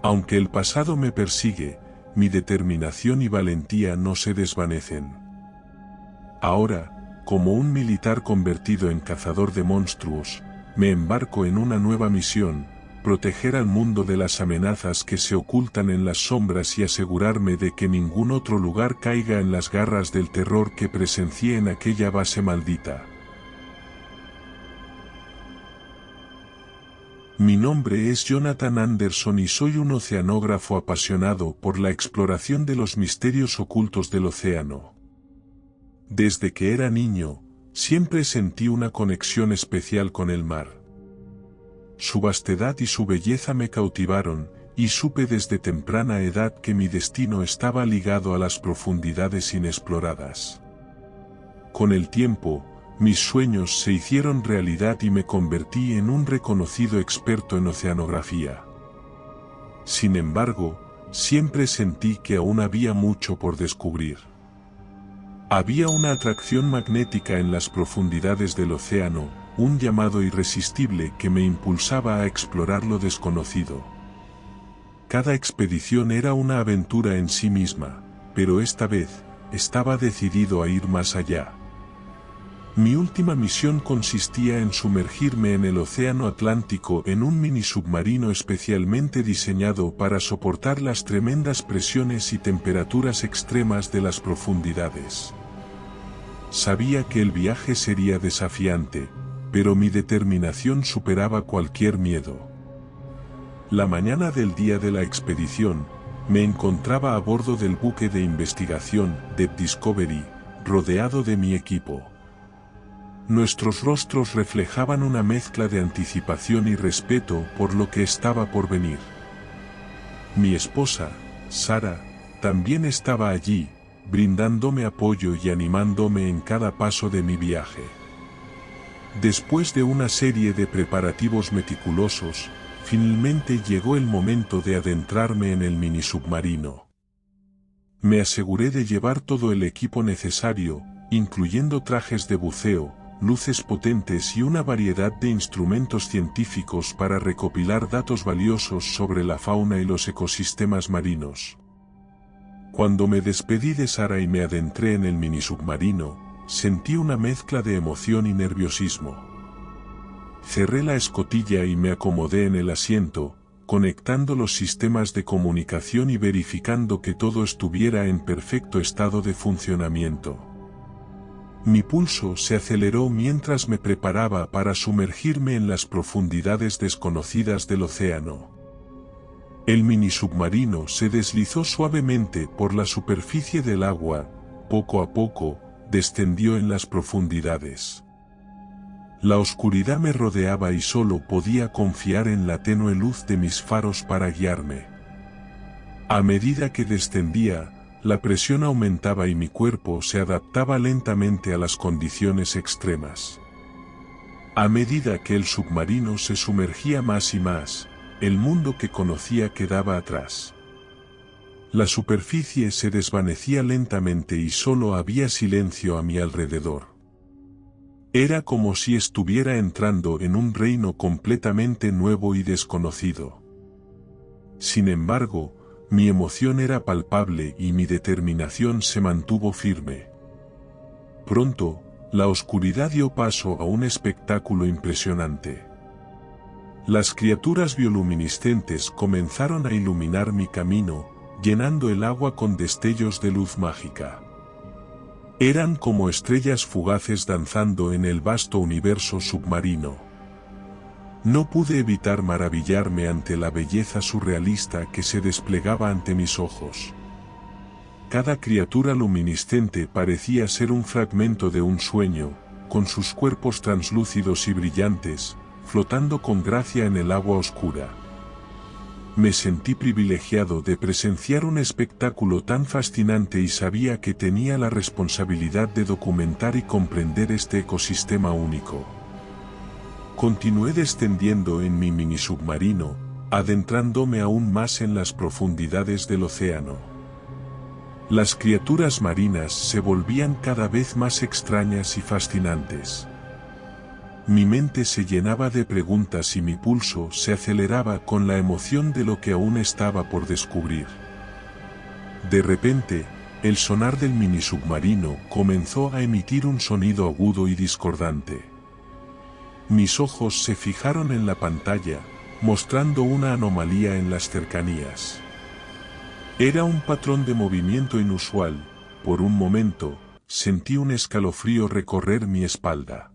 Aunque el pasado me persigue, mi determinación y valentía no se desvanecen. Ahora, como un militar convertido en cazador de monstruos, me embarco en una nueva misión: proteger al mundo de las amenazas que se ocultan en las sombras y asegurarme de que ningún otro lugar caiga en las garras del terror que presencié en aquella base maldita. Mi nombre es Jonathan Anderson y soy un oceanógrafo apasionado por la exploración de los misterios ocultos del océano. Desde que era niño, siempre sentí una conexión especial con el mar. Su vastedad y su belleza me cautivaron, y supe desde temprana edad que mi destino estaba ligado a las profundidades inexploradas. Con el tiempo, mis sueños se hicieron realidad y me convertí en un reconocido experto en oceanografía. Sin embargo, siempre sentí que aún había mucho por descubrir. Había una atracción magnética en las profundidades del océano, un llamado irresistible que me impulsaba a explorar lo desconocido. Cada expedición era una aventura en sí misma, pero esta vez, estaba decidido a ir más allá. Mi última misión consistía en sumergirme en el océano Atlántico en un mini submarino especialmente diseñado para soportar las tremendas presiones y temperaturas extremas de las profundidades. Sabía que el viaje sería desafiante, pero mi determinación superaba cualquier miedo. La mañana del día de la expedición, me encontraba a bordo del buque de investigación, Deep Discovery, rodeado de mi equipo. Nuestros rostros reflejaban una mezcla de anticipación y respeto por lo que estaba por venir. Mi esposa, Sara, también estaba allí, brindándome apoyo y animándome en cada paso de mi viaje. Después de una serie de preparativos meticulosos, finalmente llegó el momento de adentrarme en el mini submarino. Me aseguré de llevar todo el equipo necesario, incluyendo trajes de buceo, luces potentes y una variedad de instrumentos científicos para recopilar datos valiosos sobre la fauna y los ecosistemas marinos. Cuando me despedí de Sara y me adentré en el mini submarino, sentí una mezcla de emoción y nerviosismo. Cerré la escotilla y me acomodé en el asiento, conectando los sistemas de comunicación y verificando que todo estuviera en perfecto estado de funcionamiento. Mi pulso se aceleró mientras me preparaba para sumergirme en las profundidades desconocidas del océano. El mini submarino se deslizó suavemente por la superficie del agua, poco a poco, descendió en las profundidades. La oscuridad me rodeaba y solo podía confiar en la tenue luz de mis faros para guiarme. A medida que descendía, la presión aumentaba y mi cuerpo se adaptaba lentamente a las condiciones extremas. A medida que el submarino se sumergía más y más, el mundo que conocía quedaba atrás. La superficie se desvanecía lentamente y solo había silencio a mi alrededor. Era como si estuviera entrando en un reino completamente nuevo y desconocido. Sin embargo, mi emoción era palpable y mi determinación se mantuvo firme. Pronto, la oscuridad dio paso a un espectáculo impresionante. Las criaturas bioluminiscentes comenzaron a iluminar mi camino, llenando el agua con destellos de luz mágica. Eran como estrellas fugaces danzando en el vasto universo submarino. No pude evitar maravillarme ante la belleza surrealista que se desplegaba ante mis ojos. Cada criatura luminiscente parecía ser un fragmento de un sueño, con sus cuerpos translúcidos y brillantes, flotando con gracia en el agua oscura. Me sentí privilegiado de presenciar un espectáculo tan fascinante y sabía que tenía la responsabilidad de documentar y comprender este ecosistema único. Continué descendiendo en mi mini submarino, adentrándome aún más en las profundidades del océano. Las criaturas marinas se volvían cada vez más extrañas y fascinantes. Mi mente se llenaba de preguntas y mi pulso se aceleraba con la emoción de lo que aún estaba por descubrir. De repente, el sonar del minisubmarino comenzó a emitir un sonido agudo y discordante. Mis ojos se fijaron en la pantalla, mostrando una anomalía en las cercanías. Era un patrón de movimiento inusual. Por un momento, sentí un escalofrío recorrer mi espalda.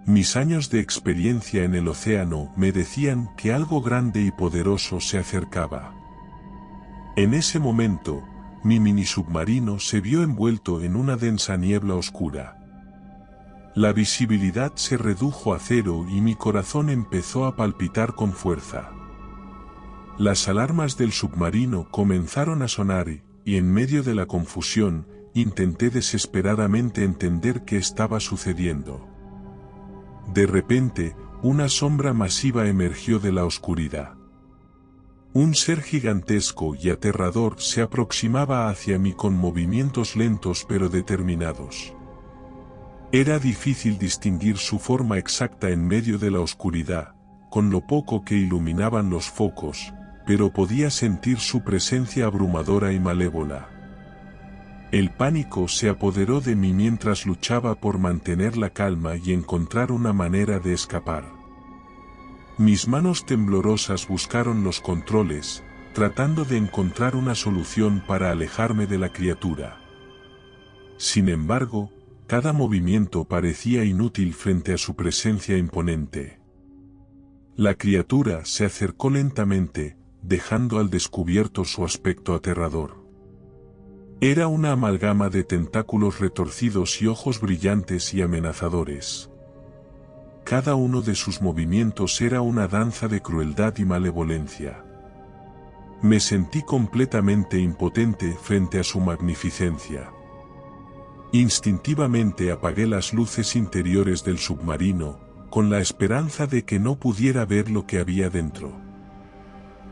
Mis años de experiencia en el océano me decían que algo grande y poderoso se acercaba. En ese momento, mi minisubmarino se vio envuelto en una densa niebla oscura. La visibilidad se redujo a cero y mi corazón empezó a palpitar con fuerza. Las alarmas del submarino comenzaron a sonar y en medio de la confusión, intenté desesperadamente entender qué estaba sucediendo. De repente, una sombra masiva emergió de la oscuridad. Un ser gigantesco y aterrador se aproximaba hacia mí con movimientos lentos pero determinados. Era difícil distinguir su forma exacta en medio de la oscuridad, con lo poco que iluminaban los focos, pero podía sentir su presencia abrumadora y malévola. El pánico se apoderó de mí mientras luchaba por mantener la calma y encontrar una manera de escapar. Mis manos temblorosas buscaron los controles, tratando de encontrar una solución para alejarme de la criatura. Sin embargo, cada movimiento parecía inútil frente a su presencia imponente. La criatura se acercó lentamente, dejando al descubierto su aspecto aterrador. Era una amalgama de tentáculos retorcidos y ojos brillantes y amenazadores. Cada uno de sus movimientos era una danza de crueldad y malevolencia. Me sentí completamente impotente frente a su magnificencia. Instintivamente apagué las luces interiores del submarino, con la esperanza de que no pudiera ver lo que había dentro.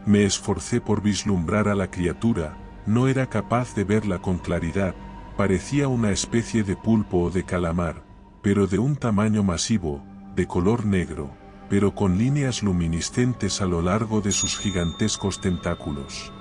Me esforcé por vislumbrar a la criatura. No era capaz de verla con claridad, parecía una especie de pulpo o de calamar, pero de un tamaño masivo, de color negro, pero con líneas luminiscentes a lo largo de sus gigantescos tentáculos.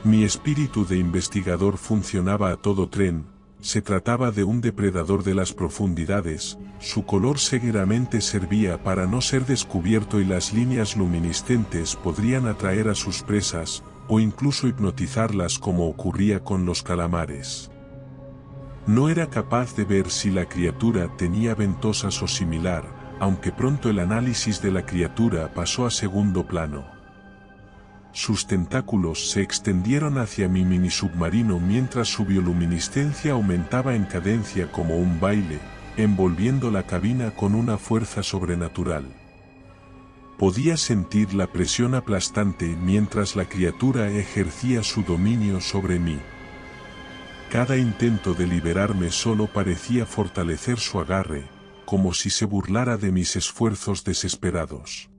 Mi espíritu de investigador funcionaba a todo tren. Se trataba de un depredador de las profundidades, su color cegueramente servía para no ser descubierto y las líneas luminiscentes podrían atraer a sus presas, o incluso hipnotizarlas como ocurría con los calamares. No era capaz de ver si la criatura tenía ventosas o similar, aunque pronto el análisis de la criatura pasó a segundo plano. Sus tentáculos se extendieron hacia mi minisubmarino mientras su bioluminiscencia aumentaba en cadencia como un baile, envolviendo la cabina con una fuerza sobrenatural. Podía sentir la presión aplastante mientras la criatura ejercía su dominio sobre mí. Cada intento de liberarme solo parecía fortalecer su agarre, como si se burlara de mis esfuerzos desesperados.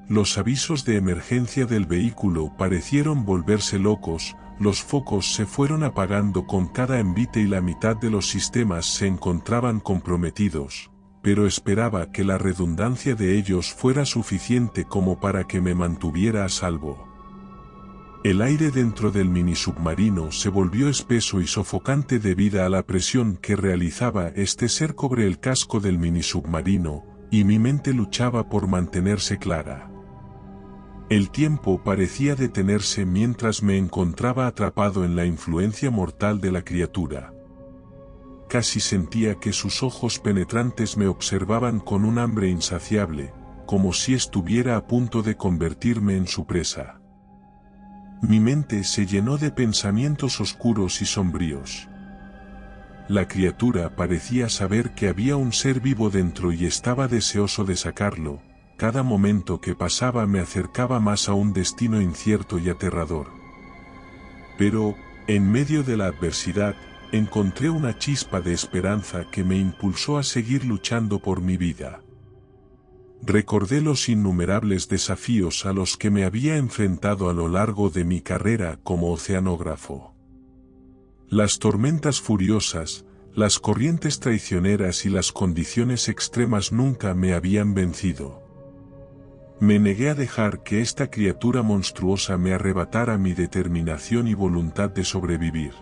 Los avisos de emergencia del vehículo parecieron volverse locos, los focos se fueron apagando con cada envite y la mitad de los sistemas se encontraban comprometidos, pero esperaba que la redundancia de ellos fuera suficiente como para que me mantuviera a salvo. El aire dentro del minisubmarino se volvió espeso y sofocante debido a la presión que realizaba este ser sobre el casco del minisubmarino, y mi mente luchaba por mantenerse clara. El tiempo parecía detenerse mientras me encontraba atrapado en la influencia mortal de la criatura. Casi sentía que sus ojos penetrantes me observaban con un hambre insaciable, como si estuviera a punto de convertirme en su presa. Mi mente se llenó de pensamientos oscuros y sombríos. La criatura parecía saber que había un ser vivo dentro y estaba deseoso de sacarlo. Cada momento que pasaba me acercaba más a un destino incierto y aterrador. Pero, en medio de la adversidad, encontré una chispa de esperanza que me impulsó a seguir luchando por mi vida. Recordé los innumerables desafíos a los que me había enfrentado a lo largo de mi carrera como oceanógrafo. Las tormentas furiosas, Las corrientes traicioneras y las condiciones extremas nunca me habían vencido. Me negué a dejar que esta criatura monstruosa me arrebatara mi determinación y voluntad de sobrevivir.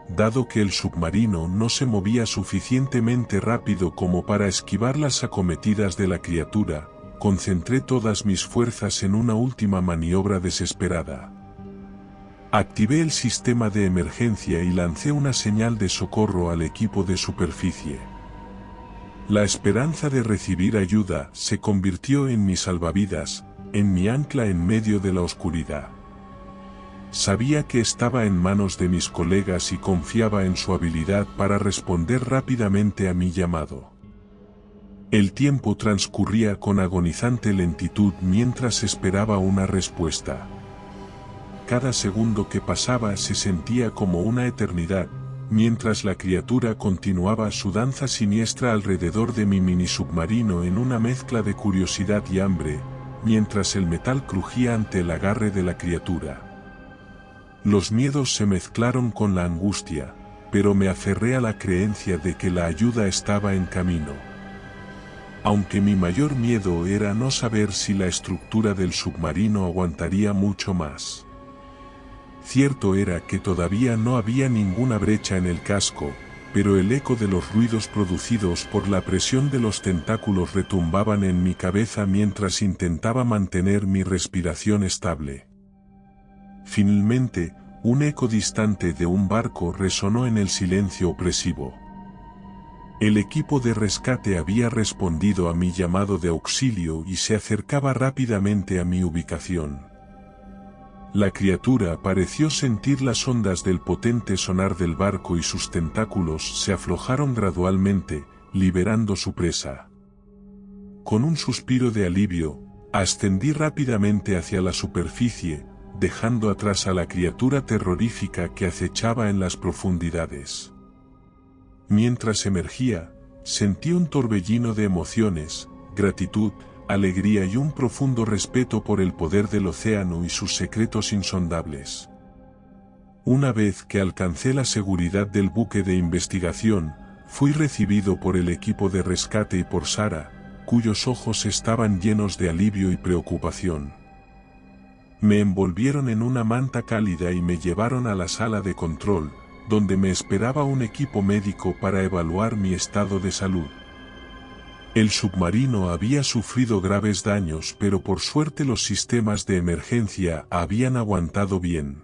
Dado que el submarino no se movía suficientemente rápido como para esquivar las acometidas de la criatura, concentré todas mis fuerzas en una última maniobra desesperada. Activé el sistema de emergencia y lancé una señal de socorro al equipo de superficie. La esperanza de recibir ayuda se convirtió en mi salvavidas, en mi ancla en medio de la oscuridad. Sabía que estaba en manos de mis colegas y confiaba en su habilidad para responder rápidamente a mi llamado. El tiempo transcurría con agonizante lentitud mientras esperaba una respuesta. Cada segundo que pasaba se sentía como una eternidad, mientras la criatura continuaba su danza siniestra alrededor de mi mini submarino en una mezcla de curiosidad y hambre, mientras el metal crujía ante el agarre de la criatura. Los miedos se mezclaron con la angustia, pero me aferré a la creencia de que la ayuda estaba en camino. Aunque mi mayor miedo era no saber si la estructura del submarino aguantaría mucho más. Cierto era que todavía no había ninguna brecha en el casco, pero el eco de los ruidos producidos por la presión de los tentáculos retumbaban en mi cabeza mientras intentaba mantener mi respiración estable. Finalmente, un eco distante de un barco resonó en el silencio opresivo. El equipo de rescate había respondido a mi llamado de auxilio y se acercaba rápidamente a mi ubicación. La criatura pareció sentir las ondas del potente sonar del barco y sus tentáculos se aflojaron gradualmente, liberando su presa. Con un suspiro de alivio, ascendí rápidamente hacia la superficie, dejando atrás a la criatura terrorífica que acechaba en las profundidades. Mientras emergía, sentí un torbellino de emociones, gratitud, alegría y un profundo respeto por el poder del océano y sus secretos insondables. Una vez que alcancé la seguridad del buque de investigación, fui recibido por el equipo de rescate y por Sara, cuyos ojos estaban llenos de alivio y preocupación. Me envolvieron en una manta cálida y me llevaron a la sala de control, donde me esperaba un equipo médico para evaluar mi estado de salud. El submarino había sufrido graves daños, pero por suerte los sistemas de emergencia habían aguantado bien.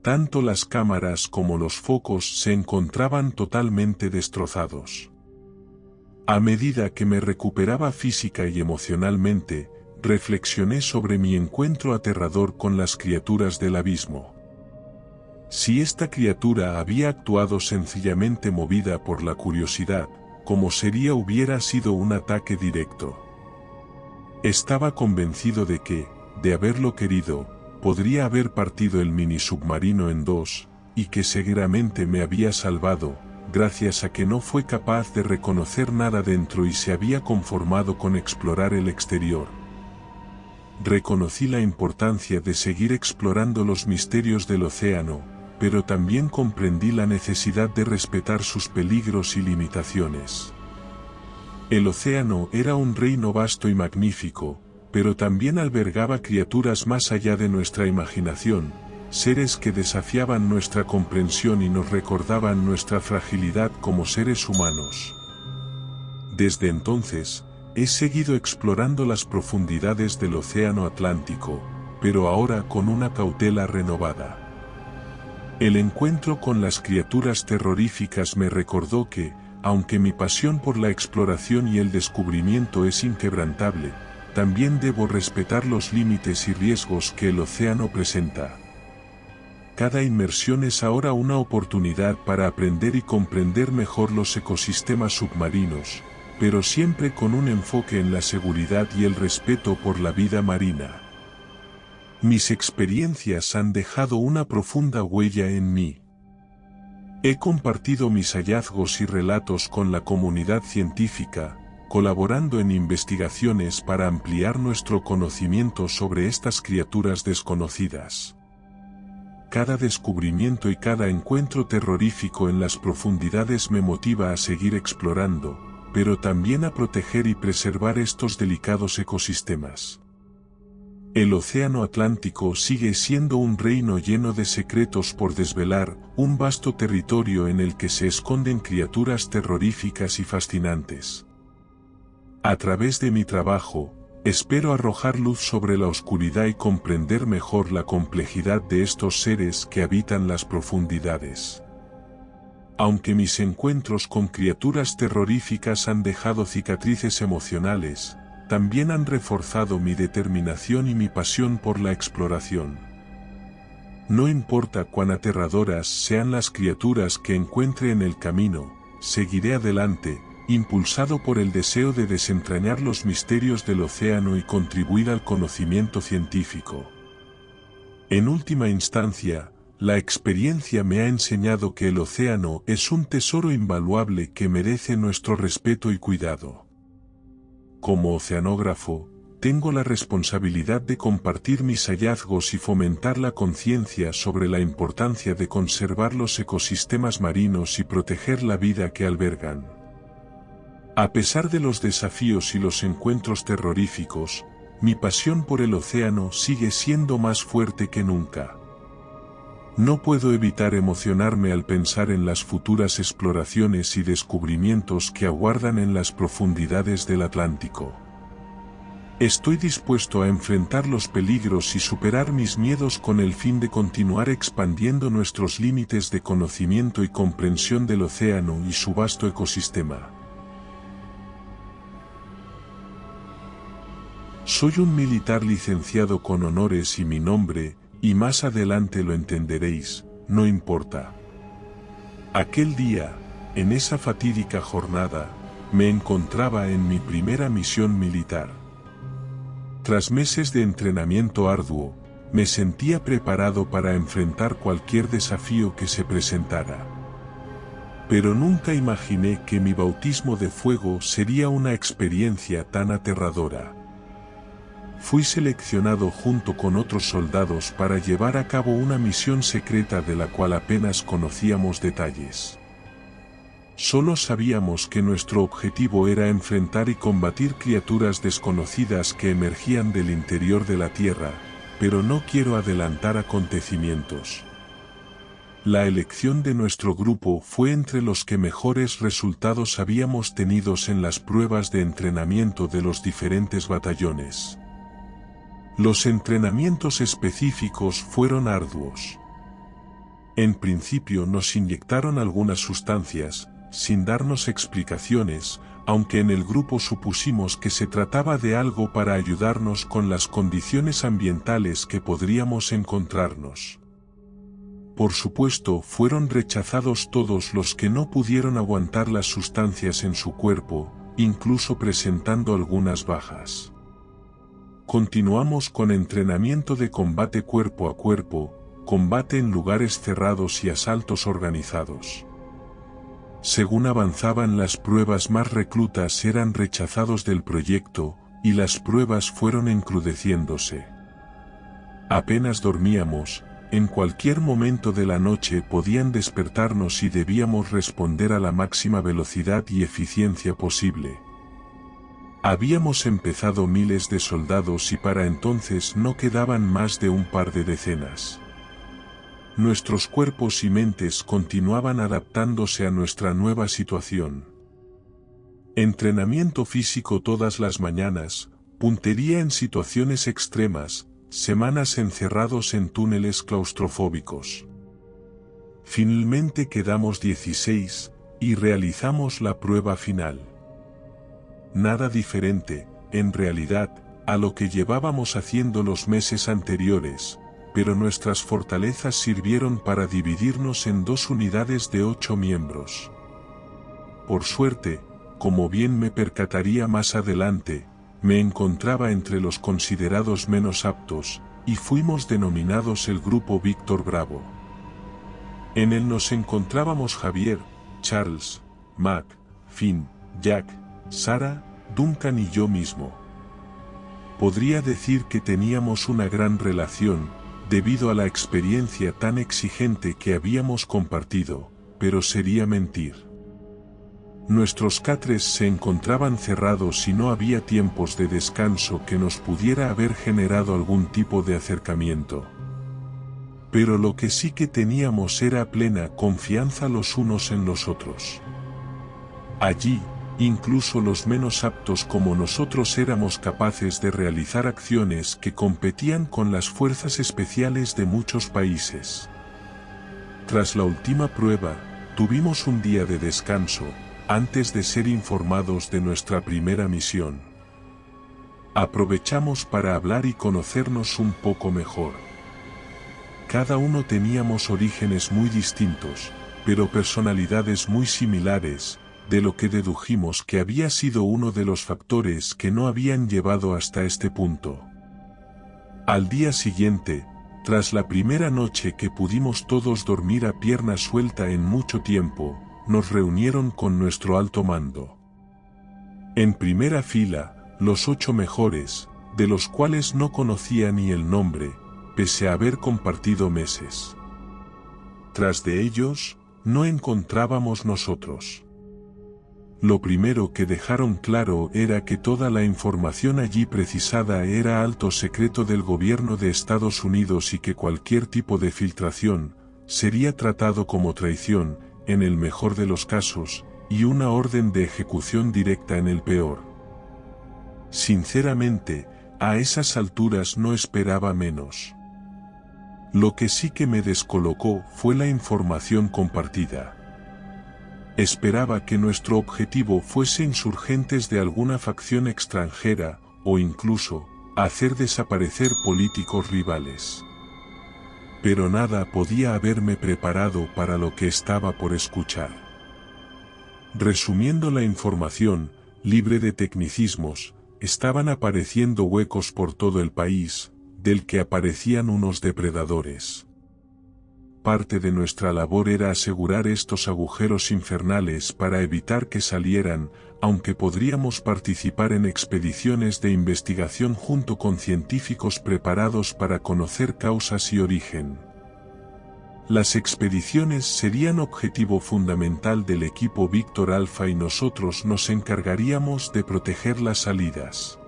Tanto las cámaras como los focos se encontraban totalmente destrozados. A medida que me recuperaba física y emocionalmente, reflexioné sobre mi encuentro aterrador con las criaturas del abismo. Si esta criatura había actuado sencillamente movida por la curiosidad, como sería hubiera sido un ataque directo. Estaba convencido de que, de haberlo querido, podría haber partido el mini submarino en dos, y que seguramente me había salvado, gracias a que no fue capaz de reconocer nada dentro y se había conformado con explorar el exterior. Reconocí la importancia de seguir explorando los misterios del océano, pero también comprendí la necesidad de respetar sus peligros y limitaciones. El océano era un reino vasto y magnífico, pero también albergaba criaturas más allá de nuestra imaginación, seres que desafiaban nuestra comprensión y nos recordaban nuestra fragilidad como seres humanos. Desde entonces, he seguido explorando las profundidades del océano Atlántico, pero ahora con una cautela renovada. El encuentro con las criaturas terroríficas me recordó que, aunque mi pasión por la exploración y el descubrimiento es inquebrantable, también debo respetar los límites y riesgos que el océano presenta. Cada inmersión es ahora una oportunidad para aprender y comprender mejor los ecosistemas submarinos, pero siempre con un enfoque en la seguridad y el respeto por la vida marina. Mis experiencias han dejado una profunda huella en mí. He compartido mis hallazgos y relatos con la comunidad científica, colaborando en investigaciones para ampliar nuestro conocimiento sobre estas criaturas desconocidas. cada descubrimiento y cada encuentro terrorífico en las profundidades me motiva a seguir explorando, pero también a proteger y preservar estos delicados ecosistemas. El Océano Atlántico sigue siendo un reino lleno de secretos por desvelar, un vasto territorio en el que se esconden criaturas terroríficas y fascinantes. A través de mi trabajo, espero arrojar luz sobre la oscuridad y comprender mejor la complejidad de estos seres que habitan las profundidades. Aunque mis encuentros con criaturas terroríficas han dejado cicatrices emocionales, también han reforzado mi determinación y mi pasión por la exploración. No importa cuán aterradoras sean las criaturas que encuentre en el camino, seguiré adelante, impulsado por el deseo de desentrañar los misterios del océano y contribuir al conocimiento científico. En última instancia, la experiencia me ha enseñado que el océano es un tesoro invaluable que merece nuestro respeto y cuidado. Como oceanógrafo, tengo la responsabilidad de compartir mis hallazgos y fomentar la conciencia sobre la importancia de conservar los ecosistemas marinos y proteger la vida que albergan. A pesar de los desafíos y los encuentros terroríficos, mi pasión por el océano sigue siendo más fuerte que nunca. No puedo evitar emocionarme al pensar en las futuras exploraciones y descubrimientos que aguardan en las profundidades del Atlántico. Estoy dispuesto a enfrentar los peligros y superar mis miedos con el fin de continuar expandiendo nuestros límites de conocimiento y comprensión del océano y su vasto ecosistema. Soy un militar licenciado con honores y mi nombre, y más adelante lo entenderéis, no importa. Aquel día, en esa fatídica jornada, me encontraba en mi primera misión militar. Tras meses de entrenamiento arduo, me sentía preparado para enfrentar cualquier desafío que se presentara. Pero nunca imaginé que mi bautismo de fuego sería una experiencia tan aterradora. Fui seleccionado junto con otros soldados para llevar a cabo una misión secreta de la cual apenas conocíamos detalles. Solo sabíamos que nuestro objetivo era enfrentar y combatir criaturas desconocidas que emergían del interior de la Tierra, pero no quiero adelantar acontecimientos. La elección de nuestro grupo fue entre los que mejores resultados habíamos tenido en las pruebas de entrenamiento de los diferentes batallones. Los entrenamientos específicos fueron arduos. En principio nos inyectaron algunas sustancias, sin darnos explicaciones, aunque en el grupo supusimos que se trataba de algo para ayudarnos con las condiciones ambientales que podríamos encontrarnos. Por supuesto, fueron rechazados todos los que no pudieron aguantar las sustancias en su cuerpo, incluso presentando algunas bajas. Continuamos con entrenamiento de combate cuerpo a cuerpo, combate en lugares cerrados y asaltos organizados. Según avanzaban las pruebas, más reclutas eran rechazados del proyecto, y las pruebas fueron encrudeciéndose. Apenas dormíamos, en cualquier momento de la noche podían despertarnos y debíamos responder a la máxima velocidad y eficiencia posible. Habíamos empezado miles de soldados y para entonces no quedaban más de un par de decenas. Nuestros cuerpos y mentes continuaban adaptándose a nuestra nueva situación. Entrenamiento físico todas las mañanas, puntería en situaciones extremas, semanas encerrados en túneles claustrofóbicos. Finalmente quedamos 16, y realizamos la prueba final. Nada diferente, en realidad, a lo que llevábamos haciendo los meses anteriores, pero nuestras fortalezas sirvieron para dividirnos en 2 unidades de 8 miembros. Por suerte, como bien me percataría más adelante, me encontraba entre los considerados menos aptos, y fuimos denominados el Grupo Víctor Bravo. En él nos encontrábamos Javier, Charles, Mac, Finn, Jack, Sarah, Duncan y yo mismo. Podría decir que teníamos una gran relación, debido a la experiencia tan exigente que habíamos compartido, pero sería mentir. Nuestros catres se encontraban cerrados y no había tiempos de descanso que nos pudiera haber generado algún tipo de acercamiento. Pero lo que sí que teníamos era plena confianza los unos en los otros. Allí, incluso los menos aptos como nosotros éramos capaces de realizar acciones que competían con las fuerzas especiales de muchos países. Tras la última prueba, tuvimos un día de descanso, antes de ser informados de nuestra primera misión. Aprovechamos para hablar y conocernos un poco mejor. Cada uno teníamos orígenes muy distintos, pero personalidades muy similares, de lo que dedujimos que había sido uno de los factores que no habían llevado hasta este punto. Al día siguiente, tras la primera noche que pudimos todos dormir a pierna suelta en mucho tiempo, nos reunieron con nuestro alto mando. En primera fila, los 8 mejores, de los cuales no conocía ni el nombre, pese a haber compartido meses. Tras de ellos, no encontrábamos nosotros. Lo primero que dejaron claro era que toda la información allí precisada era alto secreto del gobierno de Estados Unidos y que cualquier tipo de filtración sería tratado como traición, en el mejor de los casos, y una orden de ejecución directa en el peor. Sinceramente, a esas alturas no esperaba menos. Lo que sí que me descolocó fue la información compartida. Esperaba que nuestro objetivo fuese insurgentes de alguna facción extranjera, o incluso, hacer desaparecer políticos rivales. Pero nada podía haberme preparado para lo que estaba por escuchar. Resumiendo la información, libre de tecnicismos, estaban apareciendo huecos por todo el país, del que aparecían unos depredadores. Parte de nuestra labor era asegurar estos agujeros infernales para evitar que salieran, aunque podríamos participar en expediciones de investigación junto con científicos preparados para conocer causas y origen. Las expediciones serían objetivo fundamental del equipo Víctor Alpha y nosotros nos encargaríamos de proteger las salidas.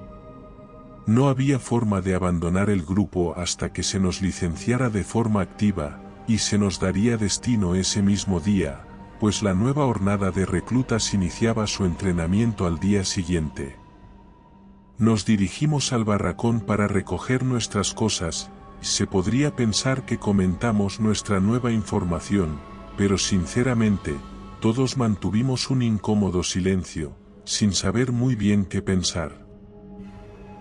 No había forma de abandonar el grupo hasta que se nos licenciara de forma activa, y se nos daría destino ese mismo día, pues la nueva hornada de reclutas iniciaba su entrenamiento al día siguiente. Nos dirigimos al barracón para recoger nuestras cosas, y se podría pensar que comentamos nuestra nueva información, pero sinceramente, todos mantuvimos un incómodo silencio, sin saber muy bien qué pensar.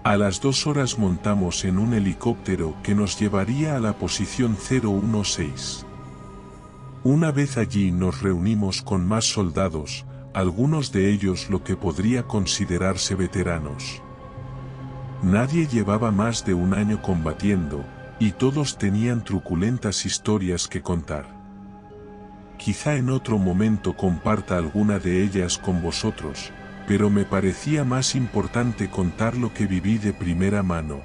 A las 2 horas montamos en un helicóptero que nos llevaría a la posición 016. Una vez allí nos reunimos con más soldados, algunos de ellos lo que podría considerarse veteranos. Nadie llevaba más de un año combatiendo, y todos tenían truculentas historias que contar. Quizá en otro momento comparta alguna de ellas con vosotros, pero me parecía más importante contar lo que viví de primera mano.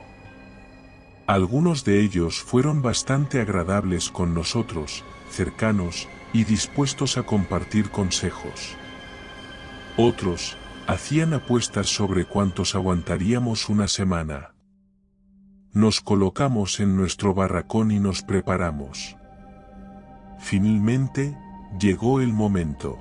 Algunos de ellos fueron bastante agradables con nosotros, cercanos, y dispuestos a compartir consejos. Otros, hacían apuestas sobre cuántos aguantaríamos una semana. Nos colocamos en nuestro barracón y nos preparamos. Finalmente, llegó el momento.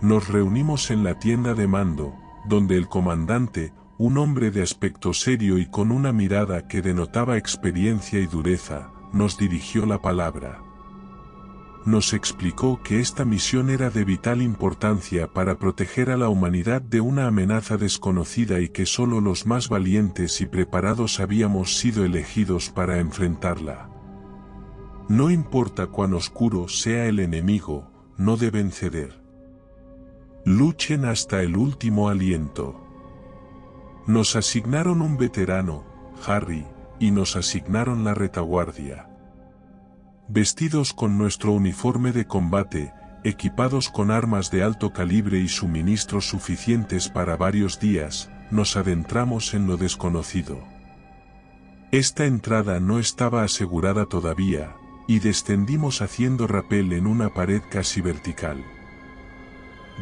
Nos reunimos en la tienda de mando, donde el comandante, un hombre de aspecto serio y con una mirada que denotaba experiencia y dureza, nos dirigió la palabra. Nos explicó que esta misión era de vital importancia para proteger a la humanidad de una amenaza desconocida y que solo los más valientes y preparados habíamos sido elegidos para enfrentarla. No importa cuán oscuro sea el enemigo, no deben ceder. Luchen hasta el último aliento. Nos asignaron un veterano, Harry, y nos asignaron la retaguardia. Vestidos con nuestro uniforme de combate, equipados con armas de alto calibre y suministros suficientes para varios días, nos adentramos en lo desconocido. Esta entrada no estaba asegurada todavía, y descendimos haciendo rapel en una pared casi vertical.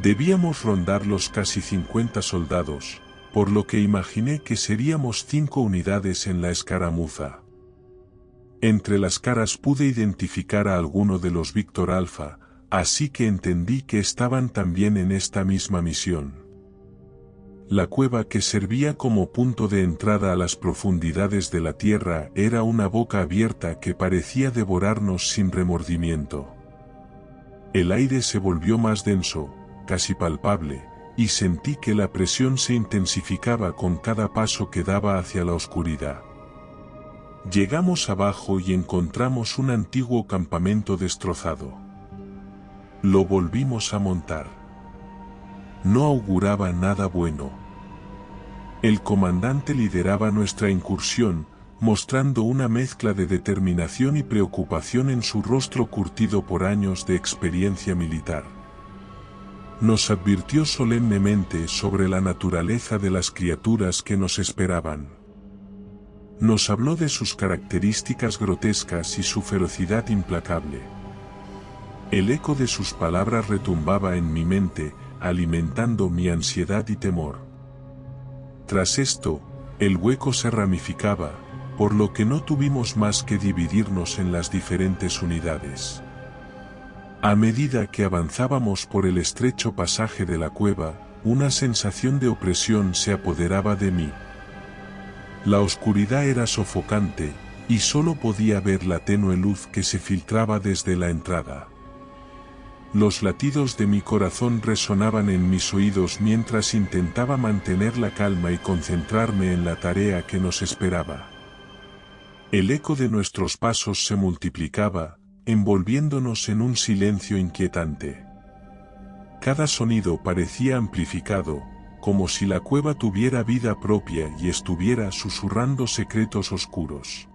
Debíamos rondar los casi 50 soldados, por lo que imaginé que seríamos 5 unidades en la escaramuza. Entre las caras pude identificar a alguno de los Víctor Alfa, así que entendí que estaban también en esta misma misión. La cueva que servía como punto de entrada a las profundidades de la tierra era una boca abierta que parecía devorarnos sin remordimiento. El aire se volvió más denso, casi palpable, y sentí que la presión se intensificaba con cada paso que daba hacia la oscuridad. Llegamos abajo y encontramos un antiguo campamento destrozado. Lo volvimos a montar. No auguraba nada bueno. El comandante lideraba nuestra incursión, mostrando una mezcla de determinación y preocupación en su rostro curtido por años de experiencia militar. Nos advirtió solemnemente sobre la naturaleza de las criaturas que nos esperaban. Nos habló de sus características grotescas y su ferocidad implacable. El eco de sus palabras retumbaba en mi mente, alimentando mi ansiedad y temor. Tras esto, el hueco se ramificaba, por lo que no tuvimos más que dividirnos en las diferentes unidades. A medida que avanzábamos por el estrecho pasaje de la cueva, una sensación de opresión se apoderaba de mí. La oscuridad era sofocante, y solo podía ver la tenue luz que se filtraba desde la entrada. Los latidos de mi corazón resonaban en mis oídos mientras intentaba mantener la calma y concentrarme en la tarea que nos esperaba. El eco de nuestros pasos se multiplicaba, envolviéndonos en un silencio inquietante. Cada sonido parecía amplificado, como si la cueva tuviera vida propia y estuviera susurrando secretos oscuros.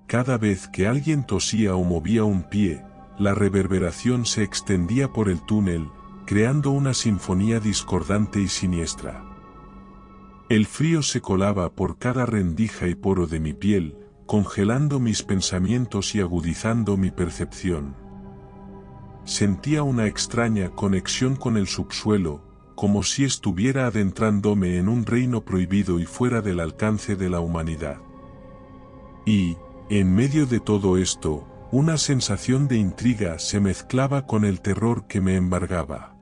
Cada vez que alguien tosía o movía un pie, la reverberación se extendía por el túnel, creando una sinfonía discordante y siniestra. El frío se colaba por cada rendija y poro de mi piel, congelando mis pensamientos y agudizando mi percepción. Sentía una extraña conexión con el subsuelo, como si estuviera adentrándome en un reino prohibido y fuera del alcance de la humanidad. Y, en medio de todo esto, una sensación de intriga se mezclaba con el terror que me embargaba.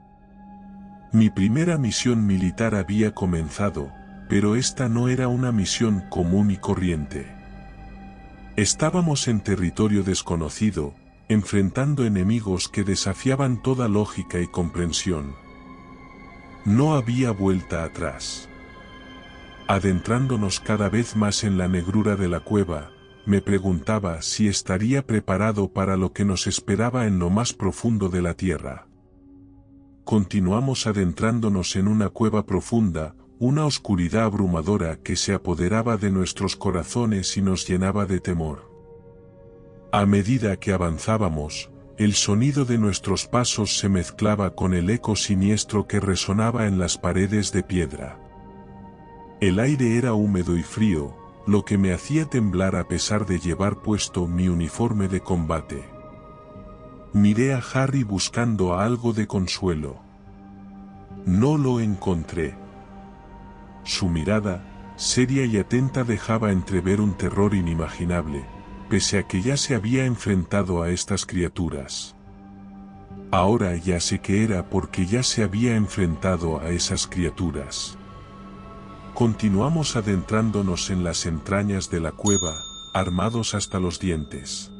Mi primera misión militar había comenzado, pero esta no era una misión común y corriente. Estábamos en territorio desconocido, enfrentando enemigos que desafiaban toda lógica y comprensión. No había vuelta atrás. Adentrándonos cada vez más en la negrura de la cueva, me preguntaba si estaría preparado para lo que nos esperaba en lo más profundo de la tierra. Continuamos adentrándonos en una cueva profunda, una oscuridad abrumadora que se apoderaba de nuestros corazones y nos llenaba de temor. A medida que avanzábamos, el sonido de nuestros pasos se mezclaba con el eco siniestro que resonaba en las paredes de piedra. El aire era húmedo y frío, lo que me hacía temblar a pesar de llevar puesto mi uniforme de combate. Miré a Harry buscando algo de consuelo. No lo encontré. Su mirada, seria y atenta, dejaba entrever un terror inimaginable, pese a que ya se había enfrentado a estas criaturas. Ahora ya sé que era porque ya se había enfrentado a esas criaturas. Continuamos adentrándonos en las entrañas de la cueva, armados hasta los dientes.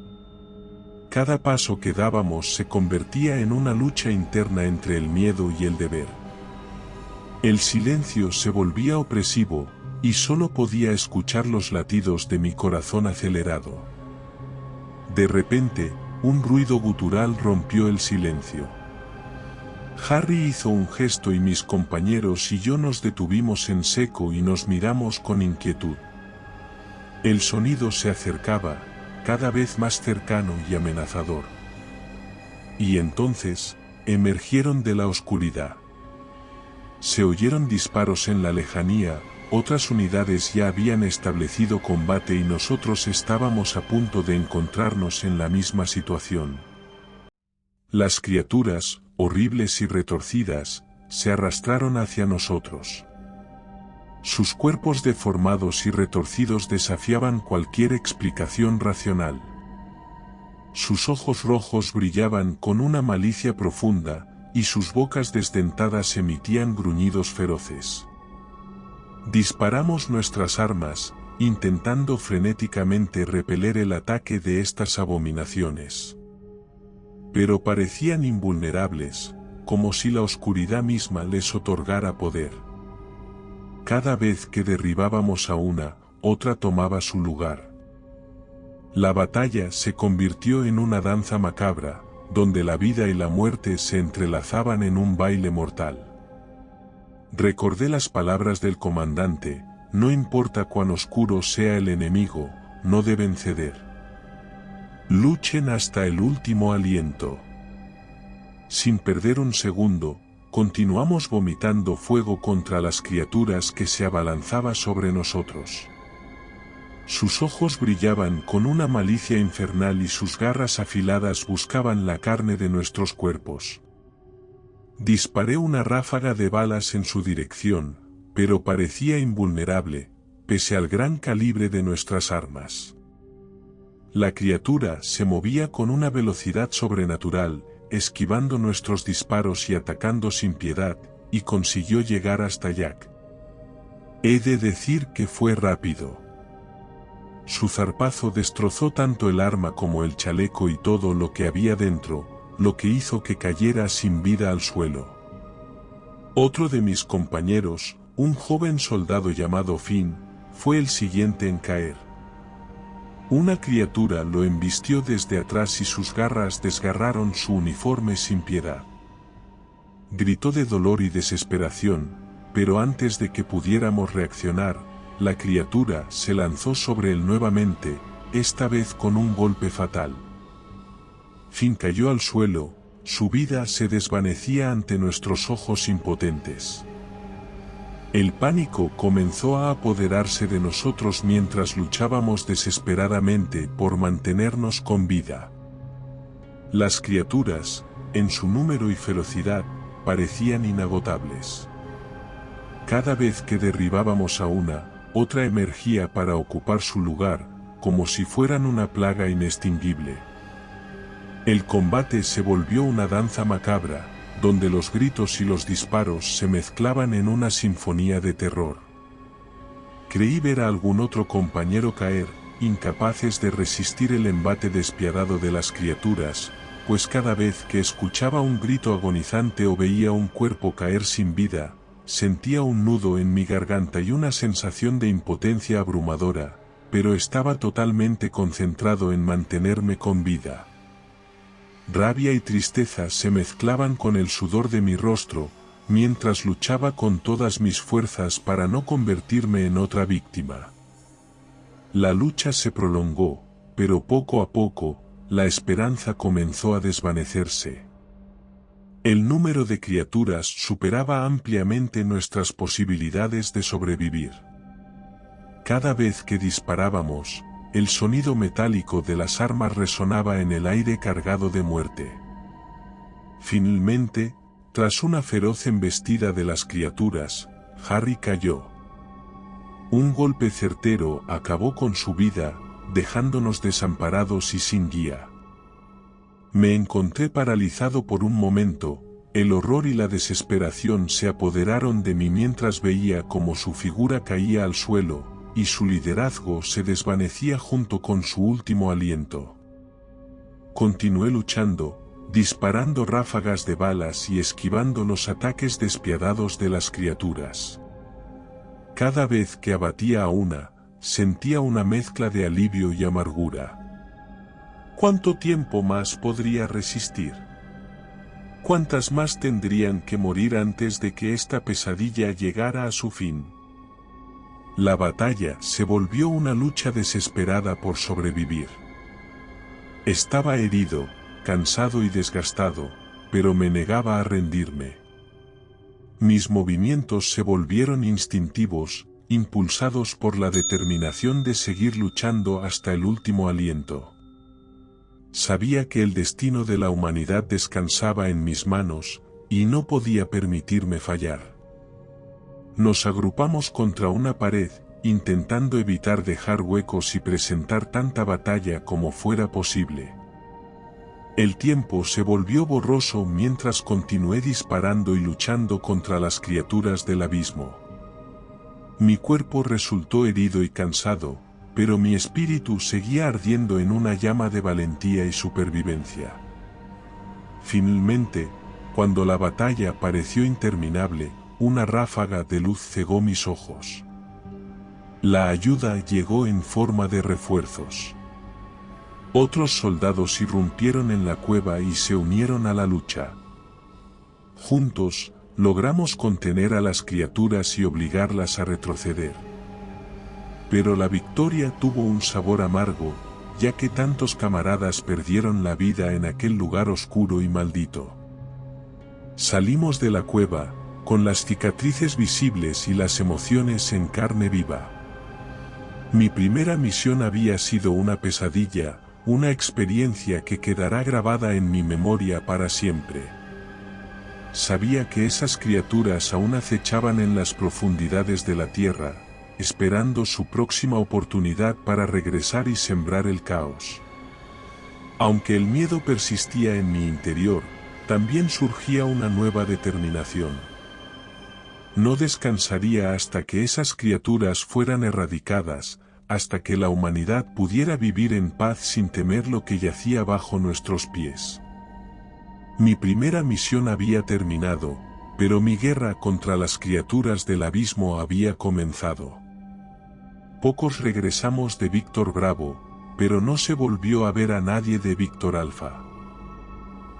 Cada paso que dábamos se convertía en una lucha interna entre el miedo y el deber. El silencio se volvía opresivo, y solo podía escuchar los latidos de mi corazón acelerado. De repente, un ruido gutural rompió el silencio. Harry hizo un gesto y mis compañeros y yo nos detuvimos en seco y nos miramos con inquietud. El sonido se acercaba, cada vez más cercano y amenazador. Y entonces, emergieron de la oscuridad. Se oyeron disparos en la lejanía, otras unidades ya habían establecido combate y nosotros estábamos a punto de encontrarnos en la misma situación. Las criaturas, horribles y retorcidas, se arrastraron hacia nosotros. Sus cuerpos deformados y retorcidos desafiaban cualquier explicación racional. Sus ojos rojos brillaban con una malicia profunda, y sus bocas desdentadas emitían gruñidos feroces. Disparamos nuestras armas, intentando frenéticamente repeler el ataque de estas abominaciones. Pero parecían invulnerables, como si la oscuridad misma les otorgara poder. Cada vez que derribábamos a una, otra tomaba su lugar. La batalla se convirtió en una danza macabra, donde la vida y la muerte se entrelazaban en un baile mortal. Recordé las palabras del comandante: no importa cuán oscuro sea el enemigo, no deben ceder. Luchen hasta el último aliento. Sin perder un segundo, continuamos vomitando fuego contra las criaturas que se abalanzaban sobre nosotros. Sus ojos brillaban con una malicia infernal y sus garras afiladas buscaban la carne de nuestros cuerpos. Disparé una ráfaga de balas en su dirección, pero parecía invulnerable, pese al gran calibre de nuestras armas. La criatura se movía con una velocidad sobrenatural, esquivando nuestros disparos y atacando sin piedad, y consiguió llegar hasta Jack. He de decir que fue rápido. Su zarpazo destrozó tanto el arma como el chaleco y todo lo que había dentro, lo que hizo que cayera sin vida al suelo. Otro de mis compañeros, un joven soldado llamado Finn, fue el siguiente en caer. Una criatura lo embistió desde atrás y sus garras desgarraron su uniforme sin piedad. Gritó de dolor y desesperación, pero antes de que pudiéramos reaccionar, la criatura se lanzó sobre él nuevamente, esta vez con un golpe fatal. Finn cayó al suelo, su vida se desvanecía ante nuestros ojos impotentes. El pánico comenzó a apoderarse de nosotros mientras luchábamos desesperadamente por mantenernos con vida. Las criaturas, en su número y ferocidad, parecían inagotables. Cada vez que derribábamos a una, otra emergía para ocupar su lugar, como si fueran una plaga inextinguible. El combate se volvió una danza macabra, donde los gritos y los disparos se mezclaban en una sinfonía de terror. Creí ver a algún otro compañero caer, incapaces de resistir el embate despiadado de las criaturas, pues cada vez que escuchaba un grito agonizante o veía un cuerpo caer sin vida, sentía un nudo en mi garganta y una sensación de impotencia abrumadora, pero estaba totalmente concentrado en mantenerme con vida. Rabia y tristeza se mezclaban con el sudor de mi rostro, mientras luchaba con todas mis fuerzas para no convertirme en otra víctima. La lucha se prolongó, pero poco a poco, la esperanza comenzó a desvanecerse. El número de criaturas superaba ampliamente nuestras posibilidades de sobrevivir. Cada vez que disparábamos, el sonido metálico de las armas resonaba en el aire cargado de muerte. Finalmente, tras una feroz embestida de las criaturas, Harry cayó. Un golpe certero acabó con su vida, dejándonos desamparados y sin guía. Me encontré paralizado por un momento, el horror y la desesperación se apoderaron de mí mientras veía cómo su figura caía al suelo, y su liderazgo se desvanecía junto con su último aliento. Continué luchando, disparando ráfagas de balas y esquivando los ataques despiadados de las criaturas. Cada vez que abatía a una, sentía una mezcla de alivio y amargura. ¿Cuánto tiempo más podría resistir? ¿Cuántas más tendrían que morir antes de que esta pesadilla llegara a su fin? La batalla se volvió una lucha desesperada por sobrevivir. Estaba herido, cansado y desgastado, pero me negaba a rendirme. Mis movimientos se volvieron instintivos, impulsados por la determinación de seguir luchando hasta el último aliento. Sabía que el destino de la humanidad descansaba en mis manos, y no podía permitirme fallar. Nos agrupamos contra una pared, intentando evitar dejar huecos y presentar tanta batalla como fuera posible. El tiempo se volvió borroso mientras continué disparando y luchando contra las criaturas del abismo. Mi cuerpo resultó herido y cansado, pero mi espíritu seguía ardiendo en una llama de valentía y supervivencia. Finalmente, cuando la batalla pareció interminable, una ráfaga de luz cegó mis ojos. La ayuda llegó en forma de refuerzos. Otros soldados irrumpieron en la cueva y se unieron a la lucha. Juntos, logramos contener a las criaturas y obligarlas a retroceder. Pero la victoria tuvo un sabor amargo, ya que tantos camaradas perdieron la vida en aquel lugar oscuro y maldito. Salimos de la cueva, con las cicatrices visibles y las emociones en carne viva. Mi primera misión había sido una pesadilla, una experiencia que quedará grabada en mi memoria para siempre. Sabía que esas criaturas aún acechaban en las profundidades de la tierra, esperando su próxima oportunidad para regresar y sembrar el caos. Aunque el miedo persistía en mi interior, también surgía una nueva determinación. No descansaría hasta que esas criaturas fueran erradicadas, hasta que la humanidad pudiera vivir en paz sin temer lo que yacía bajo nuestros pies. Mi primera misión había terminado, pero mi guerra contra las criaturas del abismo había comenzado. Pocos regresamos de Víctor Bravo, pero no se volvió a ver a nadie de Víctor Alfa.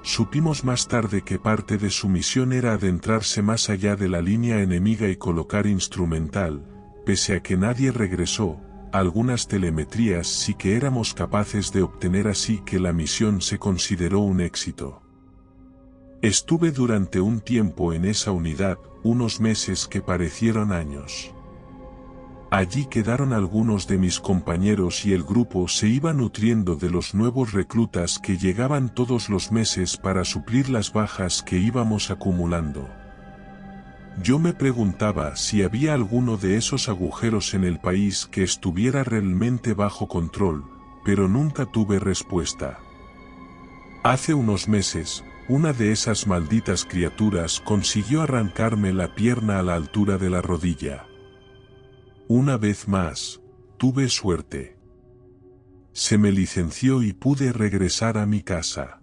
Supimos más tarde que parte de su misión era adentrarse más allá de la línea enemiga y colocar instrumental, pese a que nadie regresó. Algunas telemetrías sí que éramos capaces de obtener, así que la misión se consideró un éxito. Estuve durante un tiempo en esa unidad, unos meses que parecieron años. Allí quedaron algunos de mis compañeros y el grupo se iba nutriendo de los nuevos reclutas que llegaban todos los meses para suplir las bajas que íbamos acumulando. Yo me preguntaba si había alguno de esos agujeros en el país que estuviera realmente bajo control, pero nunca tuve respuesta. Hace unos meses, una de esas malditas criaturas consiguió arrancarme la pierna a la altura de la rodilla. Una vez más, tuve suerte. Se me licenció y pude regresar a mi casa.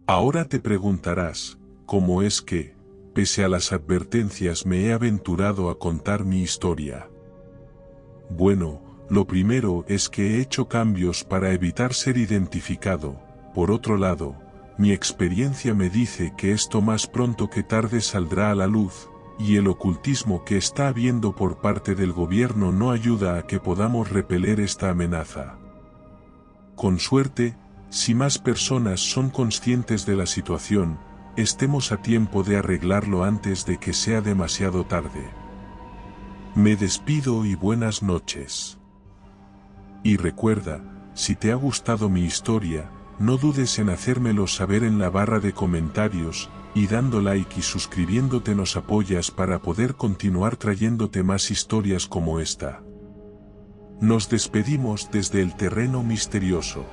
Ahora te preguntarás, ¿cómo es que, pese a las advertencias, me he aventurado a contar mi historia? Bueno, lo primero es que he hecho cambios para evitar ser identificado. Por otro lado, mi experiencia me dice que esto más pronto que tarde saldrá a la luz, y el ocultismo que está habiendo por parte del gobierno no ayuda a que podamos repeler esta amenaza. Con suerte, si más personas son conscientes de la situación, estemos a tiempo de arreglarlo antes de que sea demasiado tarde. Me despido y buenas noches. Y recuerda, si te ha gustado mi historia, no dudes en hacérmelo saber en la barra de comentarios, y dando like y suscribiéndote nos apoyas para poder continuar trayéndote más historias como esta. Nos despedimos desde el terreno misterioso.